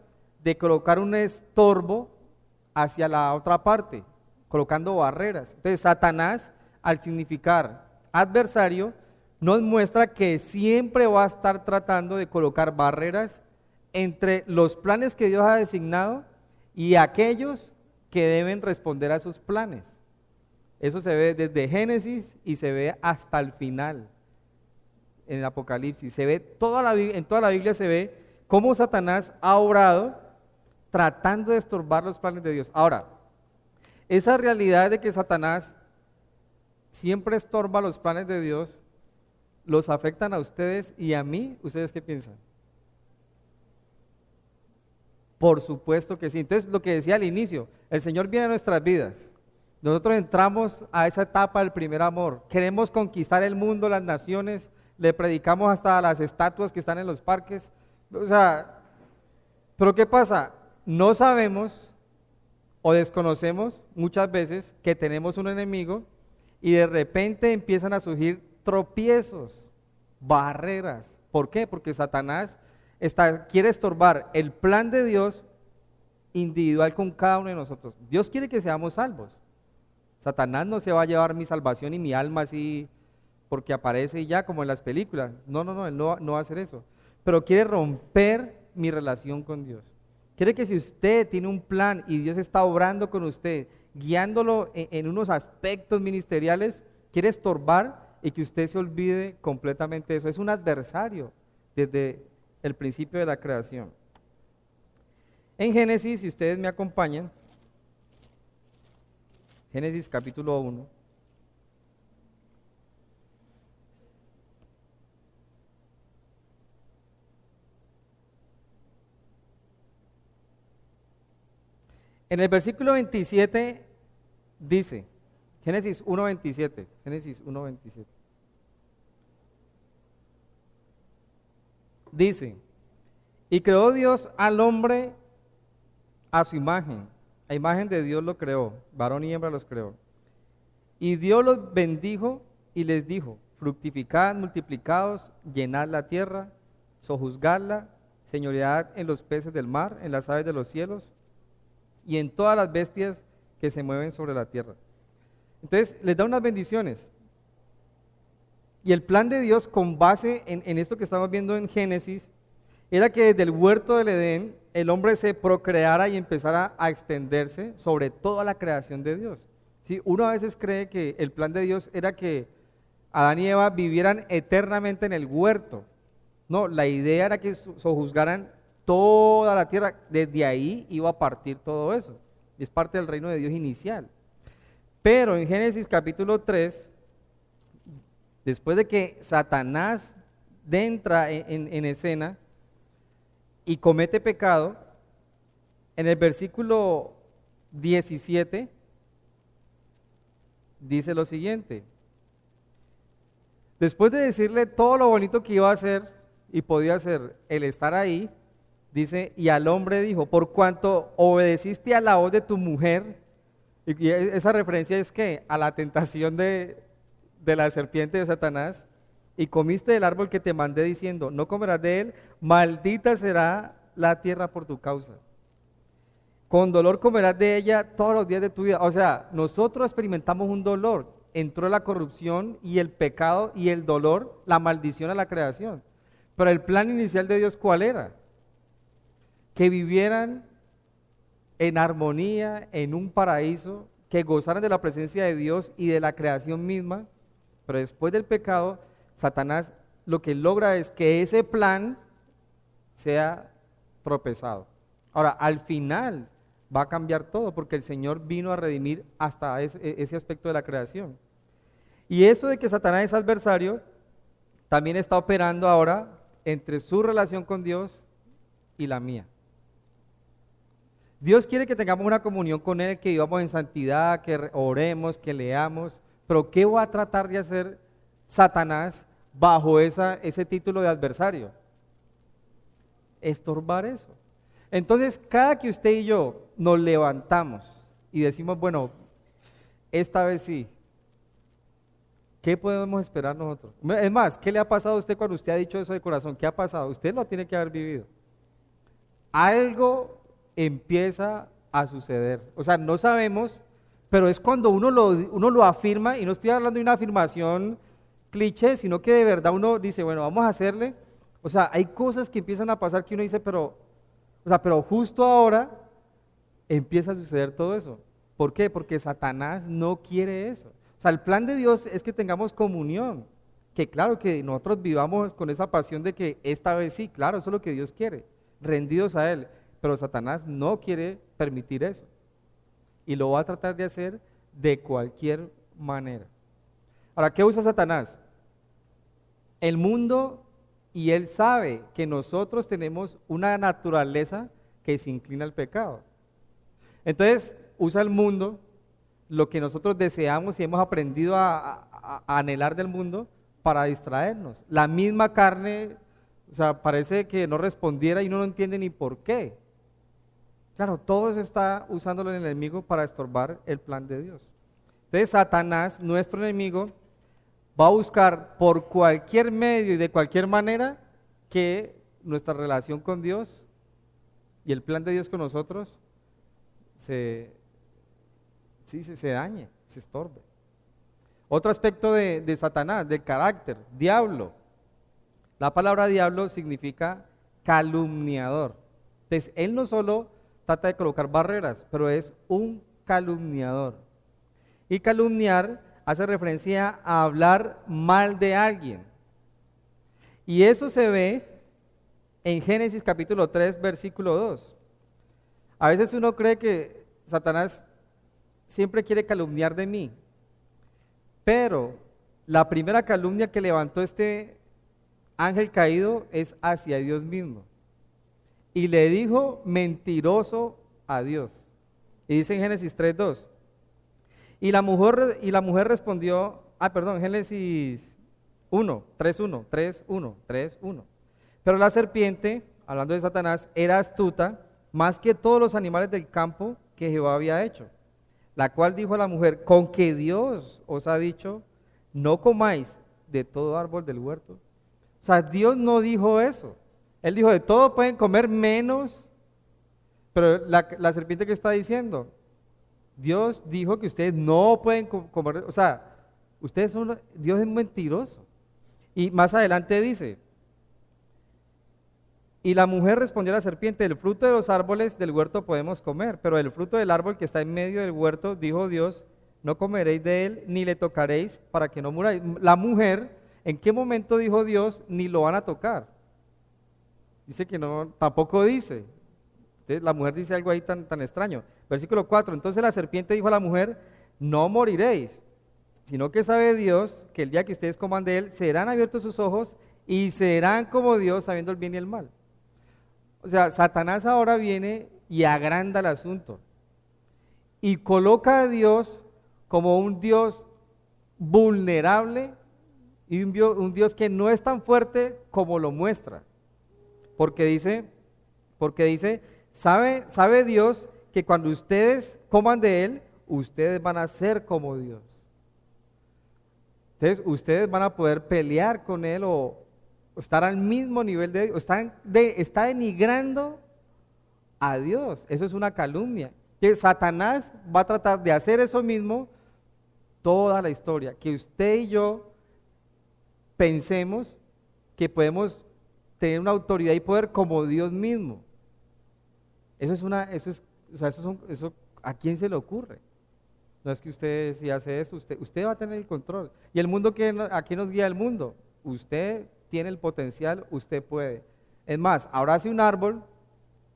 de colocar un estorbo hacia la otra parte, colocando barreras. Entonces, Satanás, al significar adversario, nos muestra que siempre va a estar tratando de colocar barreras entre los planes que Dios ha designado y aquellos que deben responder a esos planes. Eso se ve desde Génesis y se ve hasta el final, en el Apocalipsis. Se ve en toda la Biblia se ve cómo Satanás ha obrado tratando de estorbar los planes de Dios. Ahora, esa realidad de que Satanás siempre estorba los planes de Dios, ¿los afectan a ustedes y a mí? ¿Ustedes qué piensan? Por supuesto que sí. Entonces, lo que decía al inicio, el Señor viene a nuestras vidas. Nosotros entramos a esa etapa del primer amor. Queremos conquistar el mundo, las naciones, le predicamos hasta a las estatuas que están en los parques. O sea, pero ¿qué pasa? No sabemos o desconocemos muchas veces que tenemos un enemigo y de repente empiezan a surgir tropiezos, barreras. ¿Por qué? Porque Satanás quiere estorbar el plan de Dios individual con cada uno de nosotros. Dios quiere que seamos salvos. Satanás no se va a llevar mi salvación y mi alma así porque aparece y ya como en las películas. No, él no va a hacer eso. Pero quiere romper mi relación con Dios. Quiere que si usted tiene un plan y Dios está obrando con usted, guiándolo en unos aspectos ministeriales, quiere estorbar y que usted se olvide completamente de eso. Es un adversario desde el principio de la creación. En Génesis, si ustedes me acompañan, Génesis capítulo 1. En el versículo 27 dice, Génesis 1:27, Génesis 1:27. Dice, y creó Dios al hombre a su imagen, a imagen de Dios lo creó, varón y hembra los creó. Y Dios los bendijo y les dijo, fructificad, multiplicaos, llenad la tierra, sojuzgadla, señoread en los peces del mar, en las aves de los cielos y en todas las bestias que se mueven sobre la tierra. Entonces les da unas bendiciones. Y el plan de Dios con base en esto que estamos viendo en Génesis, era que desde el huerto del Edén el hombre se procreara y empezara a extenderse sobre toda la creación de Dios. ¿Sí? Uno a veces cree que el plan de Dios era que Adán y Eva vivieran eternamente en el huerto. No, la idea era que sojuzgaran toda la tierra, desde ahí iba a partir todo eso. Es parte del reino de Dios inicial. Pero en Génesis capítulo 3, después de que Satanás entra en escena y comete pecado, en el versículo 17 dice lo siguiente: después de decirle todo lo bonito que iba a hacer y podía hacer el estar ahí, dice, y al hombre dijo, por cuanto obedeciste a la voz de tu mujer, y esa referencia es que a la tentación de la serpiente de Satanás, y comiste del árbol que te mandé diciendo, no comerás de él, maldita será la tierra por tu causa. Con dolor comerás de ella todos los días de tu vida. O sea, nosotros experimentamos un dolor. Entró la corrupción y el pecado y el dolor, la maldición a la creación. Pero el plan inicial de Dios, ¿cuál era? Que vivieran en armonía, en un paraíso, que gozaran de la presencia de Dios y de la creación misma. Pero después del pecado, Satanás lo que logra es que ese plan sea tropezado. Ahora, al final va a cambiar todo, porque el Señor vino a redimir hasta ese aspecto de la creación. Y eso de que Satanás es adversario, también está operando ahora entre su relación con Dios y la mía. Dios quiere que tengamos una comunión con Él, que vivamos en santidad, que oremos, que leamos, pero ¿qué va a tratar de hacer Satanás bajo ese título de adversario? Estorbar eso. Entonces, cada que usted y yo nos levantamos y decimos, bueno, esta vez sí, ¿qué podemos esperar nosotros? Es más, ¿qué le ha pasado a usted cuando usted ha dicho eso de corazón? ¿Qué ha pasado? Usted lo tiene que haber vivido. Algo empieza a suceder. O sea, no sabemos, pero es cuando uno lo afirma, y no estoy hablando de una afirmación cliché, sino que de verdad uno dice, bueno, vamos a hacerle. O sea, hay cosas que empiezan a pasar que uno dice, pero justo ahora empieza a suceder todo eso. ¿Por qué? Porque Satanás no quiere eso. O sea, el plan de Dios es que tengamos comunión, que claro, que nosotros vivamos con esa pasión de que esta vez sí, claro, eso es lo que Dios quiere, rendidos a Él, pero Satanás no quiere permitir eso, y lo va a tratar de hacer de cualquier manera. Ahora, ¿qué usa Satanás? El mundo, y él sabe que nosotros tenemos una naturaleza que se inclina al pecado. Entonces, usa el mundo, lo que nosotros deseamos y hemos aprendido a anhelar del mundo, para distraernos. La misma carne, o sea, parece que no respondiera y uno no entiende ni por qué. Claro, todo eso está usándolo el enemigo para estorbar el plan de Dios. Entonces, Satanás, nuestro enemigo, va a buscar por cualquier medio y de cualquier manera que nuestra relación con Dios y el plan de Dios con nosotros se dañe, se estorbe. Otro aspecto de Satanás, del carácter, diablo. La palabra diablo significa calumniador. Entonces, él no solo trata de colocar barreras, pero es un calumniador. Y calumniar hace referencia a hablar mal de alguien. Y eso se ve en Génesis capítulo 3, versículo 2. A veces uno cree que Satanás siempre quiere calumniar de mí, pero la primera calumnia que levantó este ángel caído es hacia Dios mismo. Y le dijo mentiroso a Dios. Y dice en Génesis 3:2. Y la mujer respondió, Génesis 3:1. Pero la serpiente, hablando de Satanás, era astuta más que todos los animales del campo que Jehová había hecho, la cual dijo a la mujer, ¿con que Dios os ha dicho, no comáis de todo árbol del huerto? O sea, Dios no dijo eso. Él dijo, de todo pueden comer menos, pero la serpiente que está diciendo, Dios dijo que ustedes no pueden comer, o sea, Dios es mentiroso. Y más adelante dice, y la mujer respondió a la serpiente, del fruto de los árboles del huerto podemos comer, pero del fruto del árbol que está en medio del huerto, dijo Dios, no comeréis de él, ni le tocaréis para que no muráis. La mujer, ¿en qué momento dijo Dios, ni lo van a tocar? Dice que no, tampoco dice. Entonces la mujer dice algo ahí tan extraño. Versículo 4, entonces la serpiente dijo a la mujer, no moriréis, sino que sabe Dios que el día que ustedes coman de él, serán abiertos sus ojos y serán como Dios, sabiendo el bien y el mal. O sea, Satanás ahora viene y agranda el asunto y coloca a Dios como un Dios vulnerable y un Dios que no es tan fuerte como lo muestra. Porque dice, sabe Dios que cuando ustedes coman de él, ustedes van a ser como Dios. Entonces, ustedes van a poder pelear con él o estar al mismo nivel de Dios, está denigrando a Dios. Eso es una calumnia. Que Satanás va a tratar de hacer eso mismo toda la historia. Que usted y yo pensemos que podemos tener una autoridad y poder como Dios mismo. Eso ¿a quién se le ocurre? No es que usted si hace eso, usted va a tener el control. Y el mundo, ¿a quién nos guía el mundo? Usted tiene el potencial, usted puede. Es más, ahora hace un árbol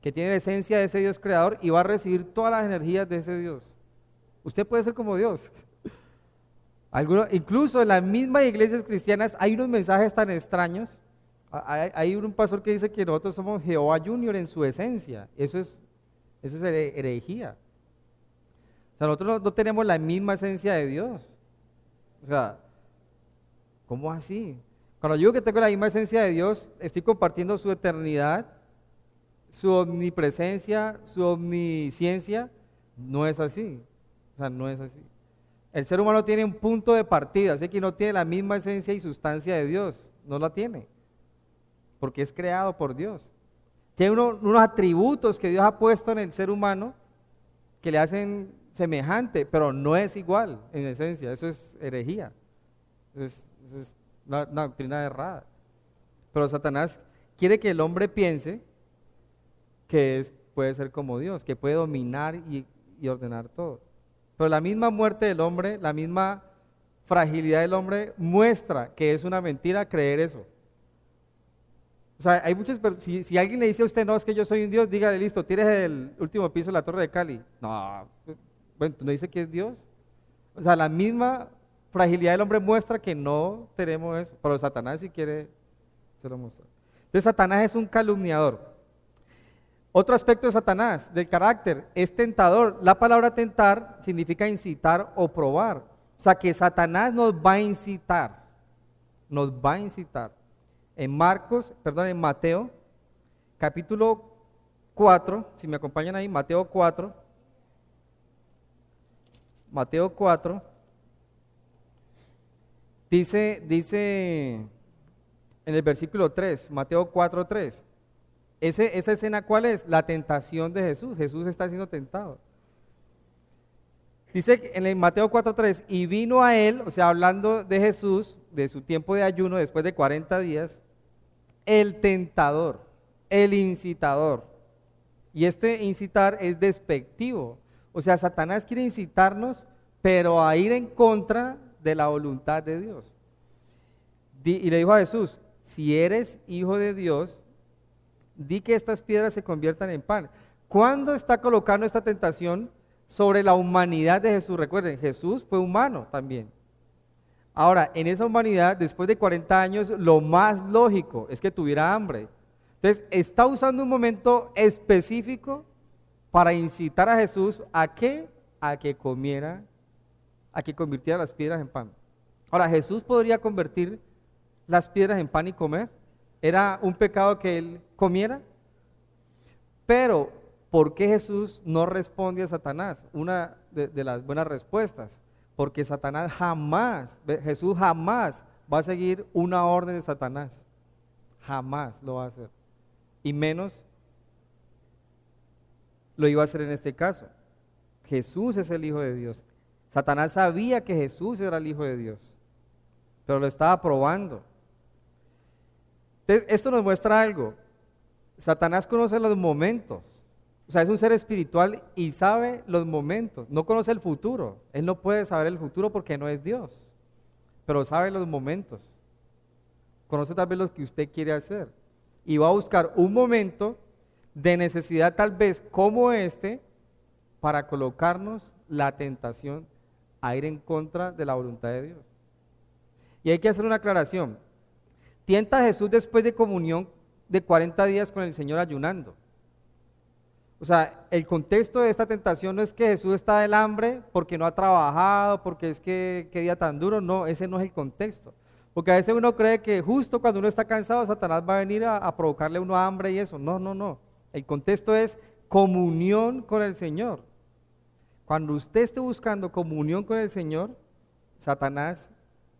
que tiene la esencia de ese Dios creador y va a recibir todas las energías de ese Dios. Usted puede ser como Dios. Incluso en las mismas iglesias cristianas hay unos mensajes tan extraños. Hay un pastor que dice que nosotros somos Jehová Junior en su esencia. Eso es herejía. O sea, nosotros no tenemos la misma esencia de Dios. O sea, ¿cómo así? Cuando yo digo que tengo la misma esencia de Dios, estoy compartiendo su eternidad, su omnipresencia, su omnisciencia. No es así. O sea, no es así. El ser humano tiene un punto de partida, así que no tiene la misma esencia y sustancia de Dios. No la tiene. Porque es creado por Dios. Tiene unos atributos que Dios ha puesto en el ser humano que le hacen semejante, pero no es igual en esencia. Eso es herejía. Eso es una doctrina errada. Pero Satanás quiere que el hombre piense que puede ser como Dios, que puede dominar y ordenar todo. Pero la misma muerte del hombre, la misma fragilidad del hombre muestra que es una mentira creer eso. O sea, hay muchas personas, si alguien le dice a usted, no, es que yo soy un Dios, dígale, listo, tires el último piso de la Torre de Cali. No, bueno, ¿tú no dices que es Dios? O sea, la misma fragilidad del hombre muestra que no tenemos eso, pero Satanás sí quiere se lo muestra. Entonces Satanás es un calumniador. Otro aspecto de Satanás, del carácter, es tentador. La palabra tentar significa incitar o probar. O sea que Satanás nos va a incitar, nos va a incitar. En Mateo, capítulo 4, si me acompañan ahí, Mateo 4, dice en el versículo 3, Mateo 4:3, esa escena, ¿cuál es? La tentación de Jesús. Jesús está siendo tentado. Dice en el Mateo 4:3, y vino a él, o sea, hablando de Jesús, de su tiempo de ayuno después de 40 días, el tentador, el incitador. Y este incitar es despectivo. O sea, Satanás quiere incitarnos, pero a ir en contra de la voluntad de Dios. Y le dijo a Jesús, si eres hijo de Dios, di que estas piedras se conviertan en pan. ¿Cuándo está colocando esta tentación sobre la humanidad de Jesús? Recuerden, Jesús fue humano también. Ahora, en esa humanidad, después de 40 años, lo más lógico es que tuviera hambre. Entonces, está usando un momento específico para incitar a Jesús ¿a qué? A que comiera, a que convirtiera las piedras en pan. Ahora, ¿Jesús podría convertir las piedras en pan y comer? ¿Era un pecado que él comiera? Pero, ¿por qué Jesús no responde a Satanás? Una de las buenas respuestas, porque Jesús jamás va a seguir una orden de Satanás, jamás lo va a hacer, y menos lo iba a hacer en este caso. Jesús es el Hijo de Dios. Satanás sabía que Jesús era el Hijo de Dios, pero lo estaba probando. Entonces, esto nos muestra algo. Satanás conoce los momentos, o sea, es un ser espiritual y sabe los momentos, no conoce el futuro. Él no puede saber el futuro porque no es Dios, pero sabe los momentos. Conoce tal vez lo que usted quiere hacer y va a buscar un momento de necesidad tal vez como este para colocarnos la tentación a ir en contra de la voluntad de Dios. Y hay que hacer una aclaración. Tienta a Jesús después de comunión de 40 días con el Señor ayunando. O sea, el contexto de esta tentación no es que Jesús está del hambre porque no ha trabajado, porque es que qué día tan duro. No, ese no es el contexto. Porque a veces uno cree que justo cuando uno está cansado, Satanás va a venir a provocarle a uno hambre y eso. No, no, no. El contexto es comunión con el Señor. Cuando usted esté buscando comunión con el Señor, Satanás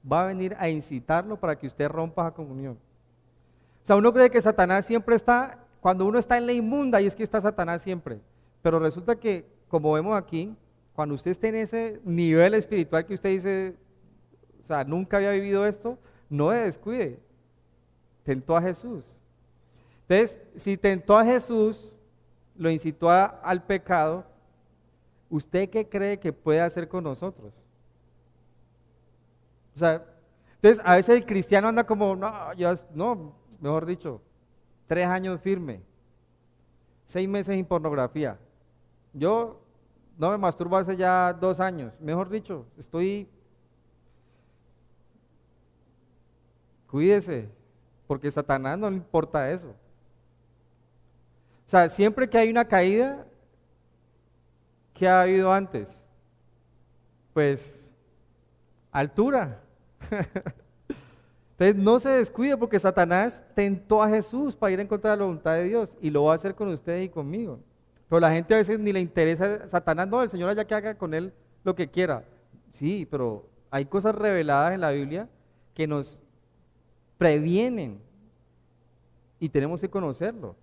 va a venir a incitarlo para que usted rompa esa comunión. O sea, uno cree que Satanás siempre está, cuando uno está en la inmunda, y es que está Satanás siempre. Pero resulta que, como vemos aquí, cuando usted esté en ese nivel espiritual que usted dice, o sea, nunca había vivido esto, no se descuide. Tentó a Jesús. Entonces, si tentó a Jesús, lo incitó al pecado, ¿usted qué cree que puede hacer con nosotros? O sea, entonces a veces el cristiano anda como, no, mejor dicho, 3 años firme, 6 meses en pornografía. Yo no me masturbo hace ya 2 años, mejor dicho, cuídese, porque a Satanás no le importa eso. O sea, siempre que hay una caída, ¿qué ha habido antes? Pues, altura. Entonces no se descuide porque Satanás tentó a Jesús para ir en contra de la voluntad de Dios y lo va a hacer con ustedes y conmigo. Pero la gente a veces ni le interesa, Satanás no, el Señor allá que haga con él lo que quiera. Sí, pero hay cosas reveladas en la Biblia que nos previenen y tenemos que conocerlo.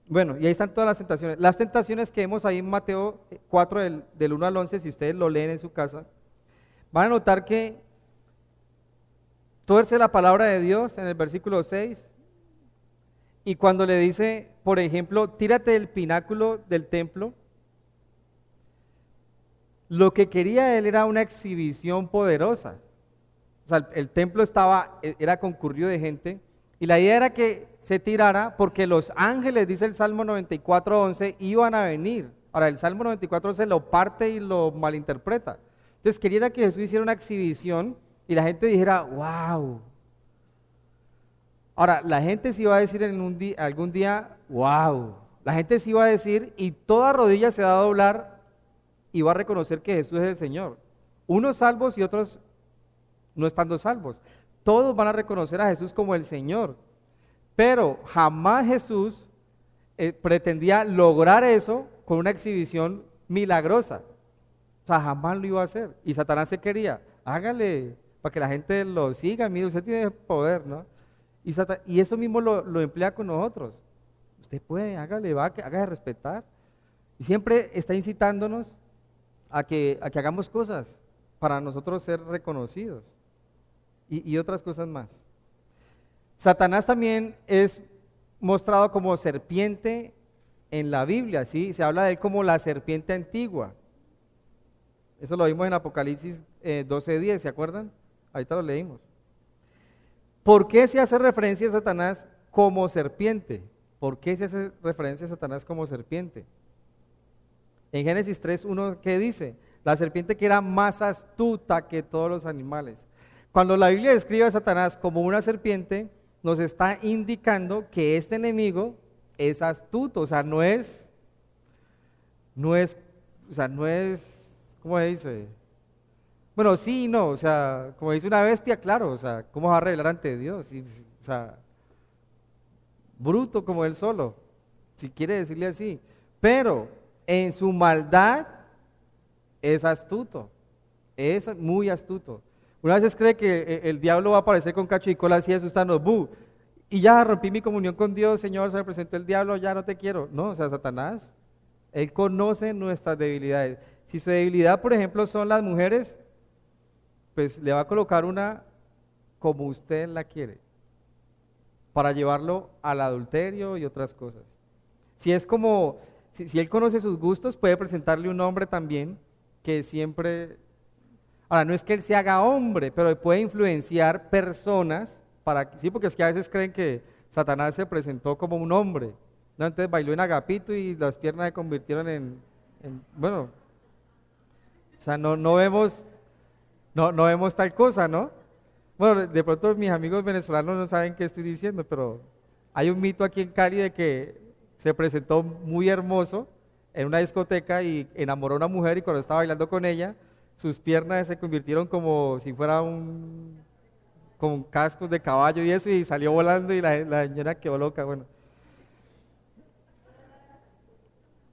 Bueno, y ahí están todas las tentaciones. Las tentaciones que vemos ahí en Mateo 4 del 1 al 11, si ustedes lo leen en su casa, van a notar que tuerce la palabra de Dios en el versículo 6, y cuando le dice, por ejemplo, tírate del pináculo del templo, lo que quería él era una exhibición poderosa. O sea, el templo era concurrido de gente, y la idea era que se tirara porque los ángeles, dice el Salmo 94:11, iban a venir. Ahora, el Salmo 94:11 lo parte y lo malinterpreta. Entonces, quería que Jesús hiciera una exhibición y la gente dijera, wow. Ahora, la gente sí iba a decir algún día, wow. La gente sí iba a decir y toda rodilla se va a doblar y va a reconocer que Jesús es el Señor. Unos salvos y otros no estando salvos. Todos van a reconocer a Jesús como el Señor, pero jamás Jesús pretendía lograr eso con una exhibición milagrosa. O sea, jamás lo iba a hacer. Y Satanás se quería, hágale, para que la gente lo siga, mire, usted tiene poder, ¿no? Y eso mismo lo emplea con nosotros. Usted puede, hágale, hágase respetar. Y siempre está incitándonos a que hagamos cosas para nosotros ser reconocidos. Y otras cosas más. Satanás también es mostrado como serpiente en la Biblia, ¿sí? Se habla de él como la serpiente antigua. Eso lo vimos en Apocalipsis 12:10, ¿se acuerdan? Ahorita lo leímos. ¿Por qué se hace referencia a Satanás como serpiente? ¿Por qué se hace referencia a Satanás como serpiente? En Génesis 3:1, ¿qué dice? La serpiente que era más astuta que todos los animales. Cuando la Biblia describe a Satanás como una serpiente, nos está indicando que este enemigo es astuto, o sea, no es, ¿cómo se dice? Bueno, sí y no, o sea, como dice una bestia, claro, o sea, ¿cómo va a revelar ante Dios? O sea, bruto como él solo, si quiere decirle así, pero en su maldad es astuto, es muy astuto. Una vez cree que el diablo va a aparecer con cacho y cola así asustando, ¡bu! Y ya rompí mi comunión con Dios, Señor, se me presentó el diablo, ya no te quiero. No, o sea, Satanás, él conoce nuestras debilidades. Si su debilidad, por ejemplo, son las mujeres, pues le va a colocar una como usted la quiere, para llevarlo al adulterio y otras cosas. Si es como, si él conoce sus gustos, puede presentarle un hombre también que siempre, ahora no es que él se haga hombre, pero puede influenciar personas sí, porque es que a veces creen que Satanás se presentó como un hombre, ¿no? Entonces bailó en agapito y las piernas se convirtieron bueno, o sea, no vemos, no vemos tal cosa, ¿no? Bueno, de pronto mis amigos venezolanos no saben qué estoy diciendo, pero hay un mito aquí en Cali de que se presentó muy hermoso en una discoteca y enamoró a una mujer y cuando estaba bailando con ella, sus piernas se convirtieron como si fuera con cascos de caballo y eso, y salió volando y la señora quedó loca, bueno.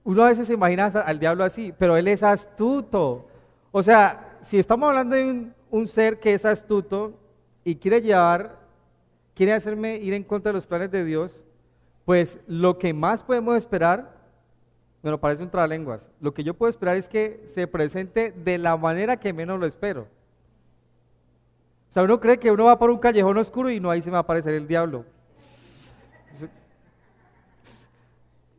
Uno a veces se imagina al diablo así, pero él es astuto. O sea, si estamos hablando de un ser que es astuto y quiere hacerme ir en contra de los planes de Dios, pues lo que más podemos esperar, me lo parece un trabalenguas, lo que yo puedo esperar es que se presente de la manera que menos lo espero. O sea, uno cree que uno va por un callejón oscuro y no, ahí se me va a aparecer el diablo.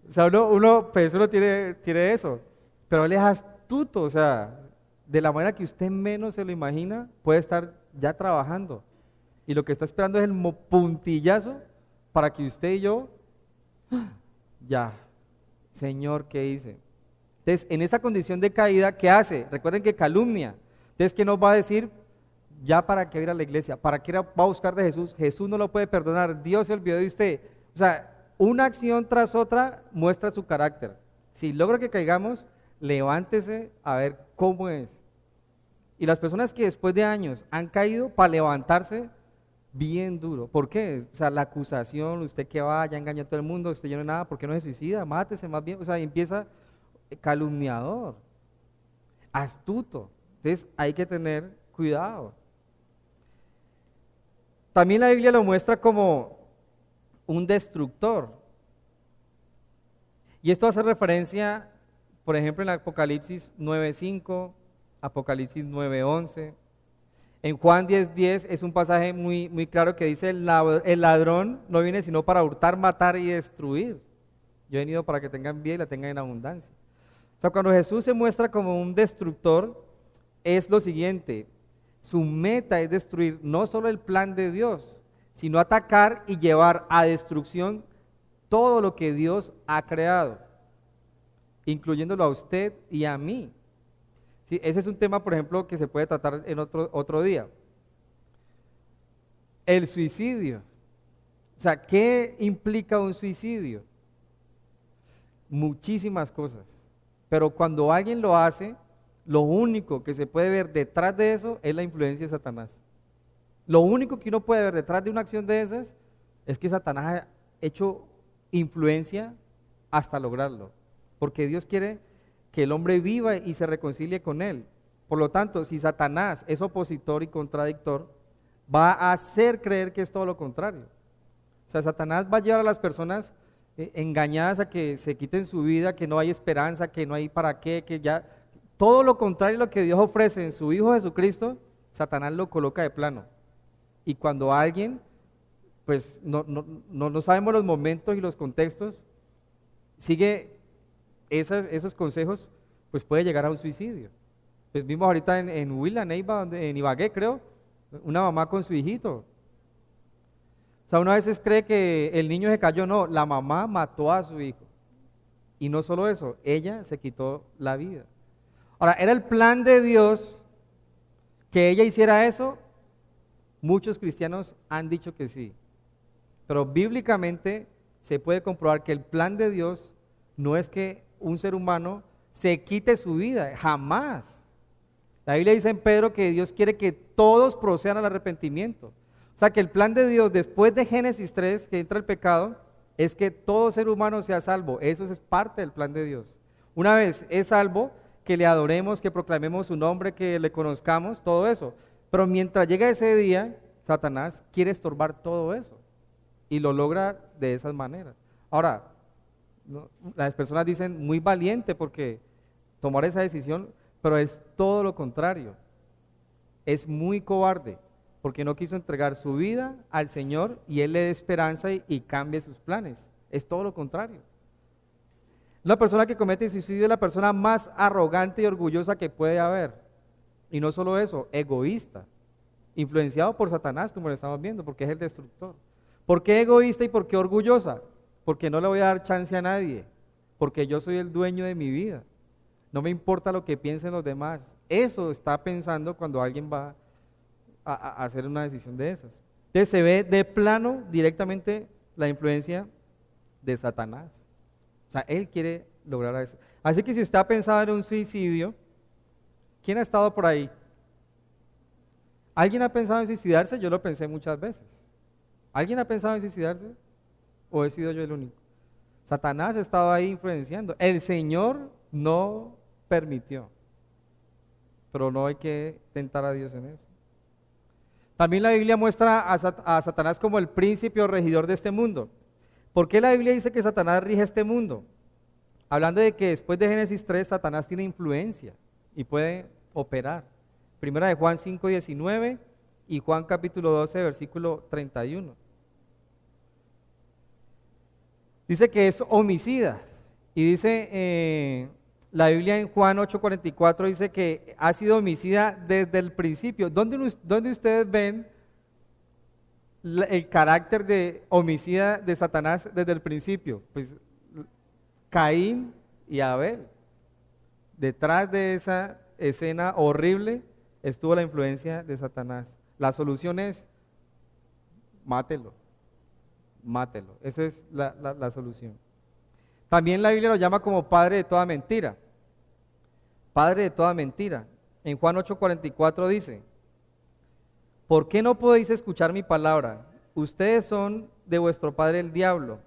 O sea, uno tiene eso, pero él es astuto, o sea, de la manera que usted menos se lo imagina, puede estar ya trabajando. Y lo que está esperando es el puntillazo para que usted y yo, ya, Señor, ¿qué hice? Entonces, en esa condición de caída, ¿qué hace? Recuerden que calumnia. Entonces, ¿qué nos va a decir? Ya para qué ir a la iglesia, para qué va a buscar de Jesús, Jesús no lo puede perdonar, Dios se olvidó de usted. O sea, una acción tras otra muestra su carácter. Si logra que caigamos, levántese a ver cómo es. Y las personas que después de años han caído para levantarse bien duro. ¿Por qué? O sea, la acusación, usted que va, ya engañó a todo el mundo, usted ya no es nada, ¿por qué no se suicida? Mátese más bien. O sea, empieza calumniador, astuto. Entonces hay que tener cuidado. También la Biblia lo muestra como un destructor. Y esto hace referencia, por ejemplo, en Apocalipsis 9:5, Apocalipsis 9:11. En Juan 10:10 es un pasaje muy, muy claro que dice, el ladrón no viene sino para hurtar, matar y destruir. Yo he venido para que tengan vida y la tengan en abundancia. O sea, cuando Jesús se muestra como un destructor, es lo siguiente, su meta es destruir no solo el plan de Dios, sino atacar y llevar a destrucción todo lo que Dios ha creado, incluyéndolo a usted y a mí. Sí, ese es un tema, por ejemplo, que se puede tratar en otro día. El suicidio. O sea, ¿qué implica un suicidio? Muchísimas cosas. Pero cuando alguien lo hace, lo único que se puede ver detrás de eso es la influencia de Satanás. Lo único que uno puede ver detrás de una acción de esas es que Satanás ha hecho influencia hasta lograrlo. Porque Dios quiere que el hombre viva y se reconcilie con él. Por lo tanto, si Satanás es opositor y contradictor, va a hacer creer que es todo lo contrario. O sea, Satanás va a llevar a las personas engañadas a que se quiten su vida, que no hay esperanza, que no hay para qué, que ya... Todo lo contrario a lo que Dios ofrece en su Hijo Jesucristo, Satanás lo coloca de plano. Y cuando alguien, pues no sabemos los momentos y los contextos, sigue esos consejos, pues puede llegar a un suicidio. Pues vimos ahorita en Huila, Neiva, en Ibagué creo, una mamá con su hijito. O sea, uno a veces cree que el niño se cayó, no, la mamá mató a su hijo. Y no solo eso, ella se quitó la vida. Ahora, ¿era el plan de Dios que ella hiciera eso? Muchos cristianos han dicho que sí. Pero bíblicamente se puede comprobar que el plan de Dios no es que un ser humano se quite su vida, jamás. La Biblia dice en Pedro que Dios quiere que todos procedan al arrepentimiento. O sea que el plan de Dios después de Génesis 3, que entra el pecado, es que todo ser humano sea salvo. Eso es parte del plan de Dios. Una vez es salvo, que le adoremos, que proclamemos su nombre, que le conozcamos, todo eso. Pero mientras llega ese día, Satanás quiere estorbar todo eso y lo logra de esas maneras. Ahora, las personas dicen muy valiente porque tomar esa decisión, pero es todo lo contrario. Es muy cobarde porque no quiso entregar su vida al Señor y Él le dé esperanza y cambie sus planes. Es todo lo contrario. La persona que comete suicidio es la persona más arrogante y orgullosa que puede haber. Y no solo eso, egoísta, influenciado por Satanás, como lo estamos viendo, porque es el destructor. ¿Por qué egoísta y por qué orgullosa? Porque no le voy a dar chance a nadie, porque yo soy el dueño de mi vida. No me importa lo que piensen los demás. Eso está pensando cuando alguien va a hacer una decisión de esas. Entonces se ve de plano directamente la influencia de Satanás. O sea, él quiere lograr eso. Así que si usted ha pensado en un suicidio, ¿quién ha estado por ahí? ¿Alguien ha pensado en suicidarse? Yo lo pensé muchas veces. ¿Alguien ha pensado en suicidarse? ¿O he sido yo el único? Satanás estaba ahí influenciando. El Señor no permitió. Pero no hay que tentar a Dios en eso. También la Biblia muestra a Satanás como el príncipe o regidor de este mundo. ¿Por qué la Biblia dice que Satanás rige este mundo? Hablando de que después de Génesis 3, Satanás tiene influencia y puede operar. Primera de Juan 5:19 y Juan capítulo 12, versículo 31. Dice que es homicida. Y dice la Biblia en Juan 8:44, dice que ha sido homicida desde el principio. ¿Dónde ustedes ven el carácter de homicida de Satanás desde el principio? Pues Caín y Abel. Detrás de esa escena horrible estuvo la influencia de Satanás. La solución es mátelo. Mátelo. Esa es la solución. También la Biblia lo llama como padre de toda mentira. Padre de toda mentira. En Juan 8:44 dice: ¿por qué no podéis escuchar mi palabra? Ustedes son de vuestro padre el diablo,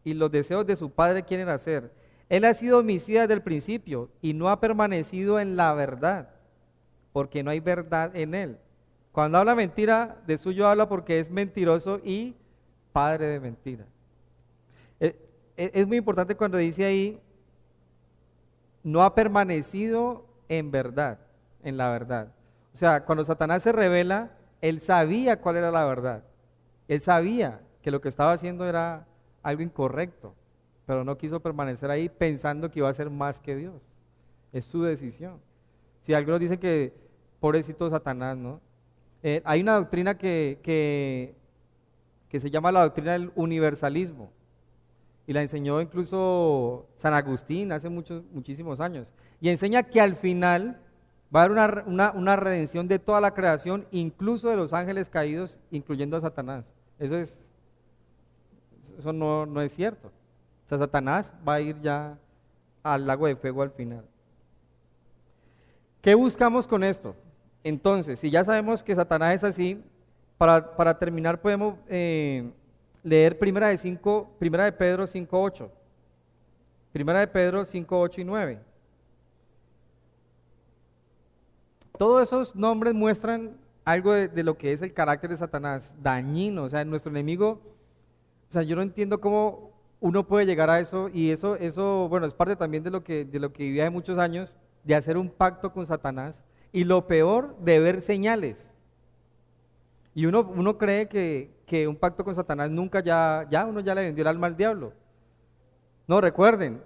y los deseos de su padre quieren hacer. Él ha sido homicida desde el principio, y no ha permanecido en la verdad, porque no hay verdad en él. Cuando habla mentira, de suyo habla porque es mentiroso y padre de mentira. Es muy importante cuando dice ahí, no ha permanecido en verdad, en la verdad. O sea, cuando Satanás se revela, él sabía cuál era la verdad. Él sabía que lo que estaba haciendo era algo incorrecto, pero no quiso permanecer ahí pensando que iba a ser más que Dios. Es su decisión. Si algunos dicen que pobrecito Satanás, ¿no? Hay una doctrina que se llama la doctrina del universalismo, y la enseñó incluso San Agustín hace muchísimos años, y enseña que al final va a haber una redención de toda la creación, incluso de los ángeles caídos, incluyendo a Satanás. Eso no es cierto. O sea, Satanás va a ir ya al lago de fuego al final. ¿Qué buscamos con esto? Entonces, si ya sabemos que Satanás es así, para terminar podemos leer Primera de Pedro 5:8. Primera de Pedro 5:8 y 9. Todos esos nombres muestran algo de lo que es el carácter de Satanás, dañino. O sea, nuestro enemigo, o sea, yo no entiendo cómo uno puede llegar a eso, y eso bueno, es parte también de lo que vivía de muchos años, de hacer un pacto con Satanás, y lo peor, de ver señales. Y uno cree que un pacto con Satanás nunca uno ya le vendió el alma al diablo. No, recuerden,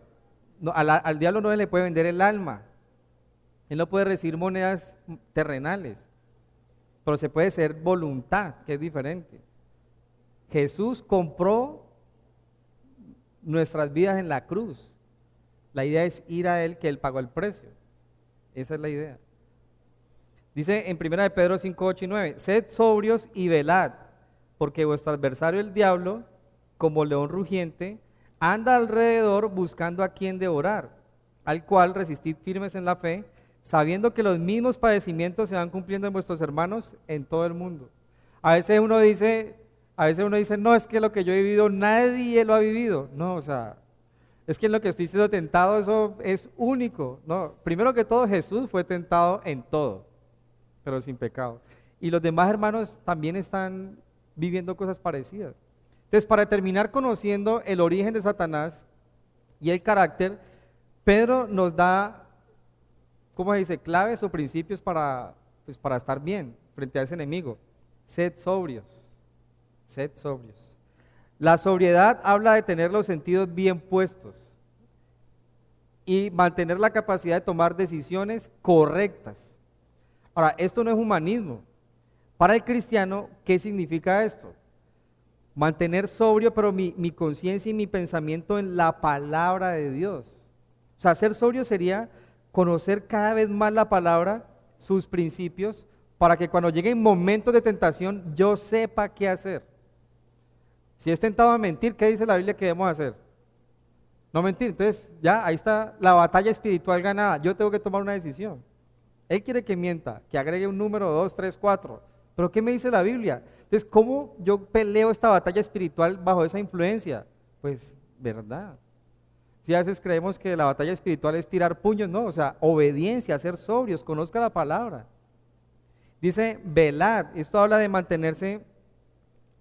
al diablo no se le puede vender el alma. Él no puede recibir monedas terrenales, pero se puede ser voluntad, que es diferente. Jesús compró nuestras vidas en la cruz. La idea es ir a Él, que Él pagó el precio. Esa es la idea. Dice en 1 Pedro 5:8 y 9, sed sobrios y velad, porque vuestro adversario el diablo, como león rugiente, anda alrededor buscando a quien devorar, al cual resistid firmes en la fe, sabiendo que los mismos padecimientos se van cumpliendo en vuestros hermanos en todo el mundo. A veces uno dice, no, es que lo que yo he vivido nadie lo ha vivido. No, o sea, es que en lo que estoy siendo tentado eso es único. No, primero que todo Jesús fue tentado en todo, pero sin pecado. Y los demás hermanos también están viviendo cosas parecidas. Entonces, para terminar conociendo el origen de Satanás y el carácter, Pedro nos da, ¿cómo se dice?, claves o principios para estar bien frente a ese enemigo. Sed sobrios, sed sobrios. La sobriedad habla de tener los sentidos bien puestos y mantener la capacidad de tomar decisiones correctas. Ahora, esto no es humanismo. Para el cristiano, ¿qué significa esto? Mantener sobrio, pero mi conciencia y mi pensamiento en la palabra de Dios. O sea, ser sobrio sería conocer cada vez más la palabra, sus principios, para que cuando lleguen momentos de tentación, yo sepa qué hacer. Si es tentado a mentir, ¿qué dice la Biblia que debemos hacer? No mentir. Entonces, ya ahí está la batalla espiritual ganada. Yo tengo que tomar una decisión. Él quiere que mienta, que agregue un número 2, 3, 4. ¿Pero qué me dice la Biblia? Entonces, ¿cómo yo peleo esta batalla espiritual bajo esa influencia? Pues, verdad. Si a veces creemos que la batalla espiritual es tirar puños, no, o sea, obediencia, ser sobrios, conozca la palabra. Dice, velad, esto habla de mantenerse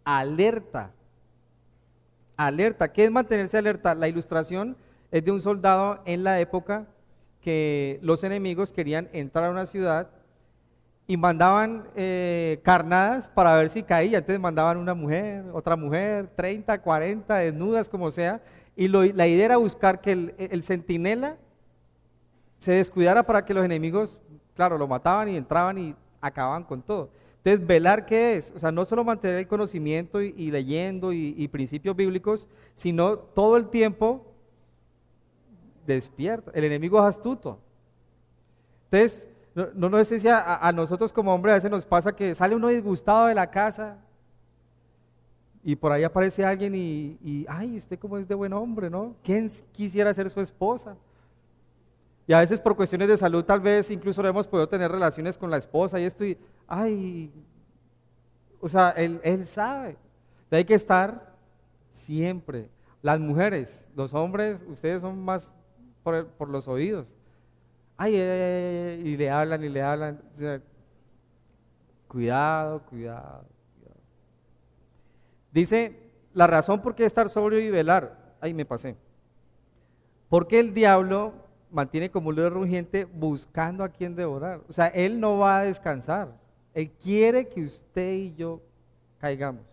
alerta. Alerta, ¿qué es mantenerse alerta? La ilustración es de un soldado en la época que los enemigos querían entrar a una ciudad y mandaban carnadas para ver si caía. Entonces mandaban una mujer, otra mujer, 30, 40, desnudas, como sea, y la idea era buscar que el centinela se descuidara para que los enemigos, claro, lo mataban y entraban y acababan con todo. Entonces, velar, ¿qué es? O sea, no solo mantener el conocimiento y leyendo y principios bíblicos, sino todo el tiempo despierto. El enemigo es astuto. Entonces, no sé si a nosotros como hombres a veces nos pasa que sale uno disgustado de la casa y por ahí aparece alguien y ay, usted cómo es de buen hombre, ¿no? ¿Quién quisiera ser su esposa? Y a veces por cuestiones de salud tal vez incluso no hemos podido tener relaciones con la esposa y esto y, ay, o sea, él sabe. Entonces hay que estar siempre. Las mujeres, los hombres, ustedes son más por los oídos. Ay, y le hablan y le hablan. O sea, cuidado, cuidado, cuidado. Dice, la razón por qué estar sobrio y velar. Ay, me pasé. Porque el diablo mantiene como un león rugiente buscando a quien devorar. O sea, él no va a descansar. Él quiere que usted y yo caigamos.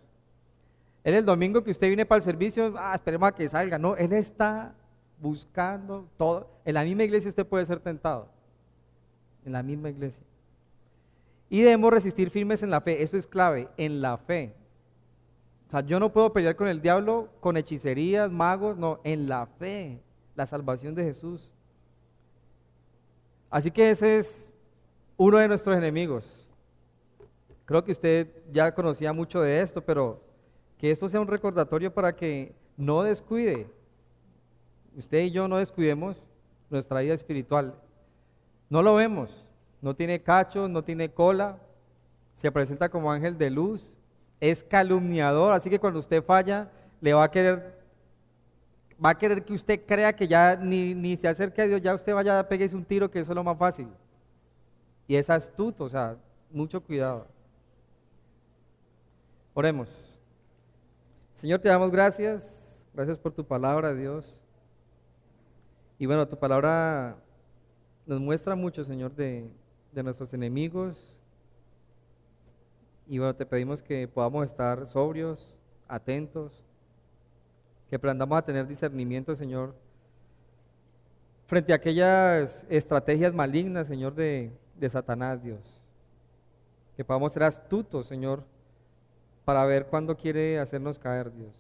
Él el domingo que usted viene para el servicio, esperemos a que salga. No, él está buscando todo. En la misma iglesia usted puede ser tentado. En la misma iglesia. Y debemos resistir firmes en la fe. Eso es clave, en la fe. O sea, yo no puedo pelear con el diablo con hechicerías, magos, no, en la fe, la salvación de Jesús. Así que ese es uno de nuestros enemigos. Creo que usted ya conocía mucho de esto, pero que esto sea un recordatorio para que no descuide. Usted y yo no descuidemos nuestra vida espiritual. No lo vemos, no tiene cachos, no tiene cola, se presenta como ángel de luz, es calumniador, así que cuando usted falla, le va a querer que usted crea que ya ni se acerque a Dios, ya usted vaya a pegarse un tiro, que eso es lo más fácil. Y es astuto, o sea, mucho cuidado. Oremos. Señor, te damos gracias por tu palabra, Dios. Y bueno, tu palabra nos muestra mucho, Señor, de nuestros enemigos. Y bueno, te pedimos que podamos estar sobrios, atentos, que aprendamos a tener discernimiento, Señor, frente a aquellas estrategias malignas, Señor, de Satanás, Dios. Que podamos ser astutos, Señor, para ver cuándo quiere hacernos caer, Dios.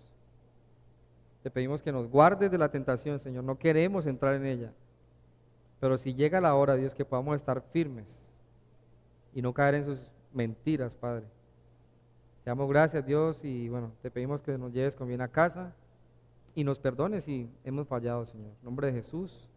Te pedimos que nos guardes de la tentación, Señor. No queremos entrar en ella. Pero si llega la hora, Dios, que podamos estar firmes y no caer en sus mentiras, Padre. Te damos gracias, Dios, y bueno, te pedimos que nos lleves con bien a casa. y nos perdones si hemos fallado, Señor. En nombre de Jesús.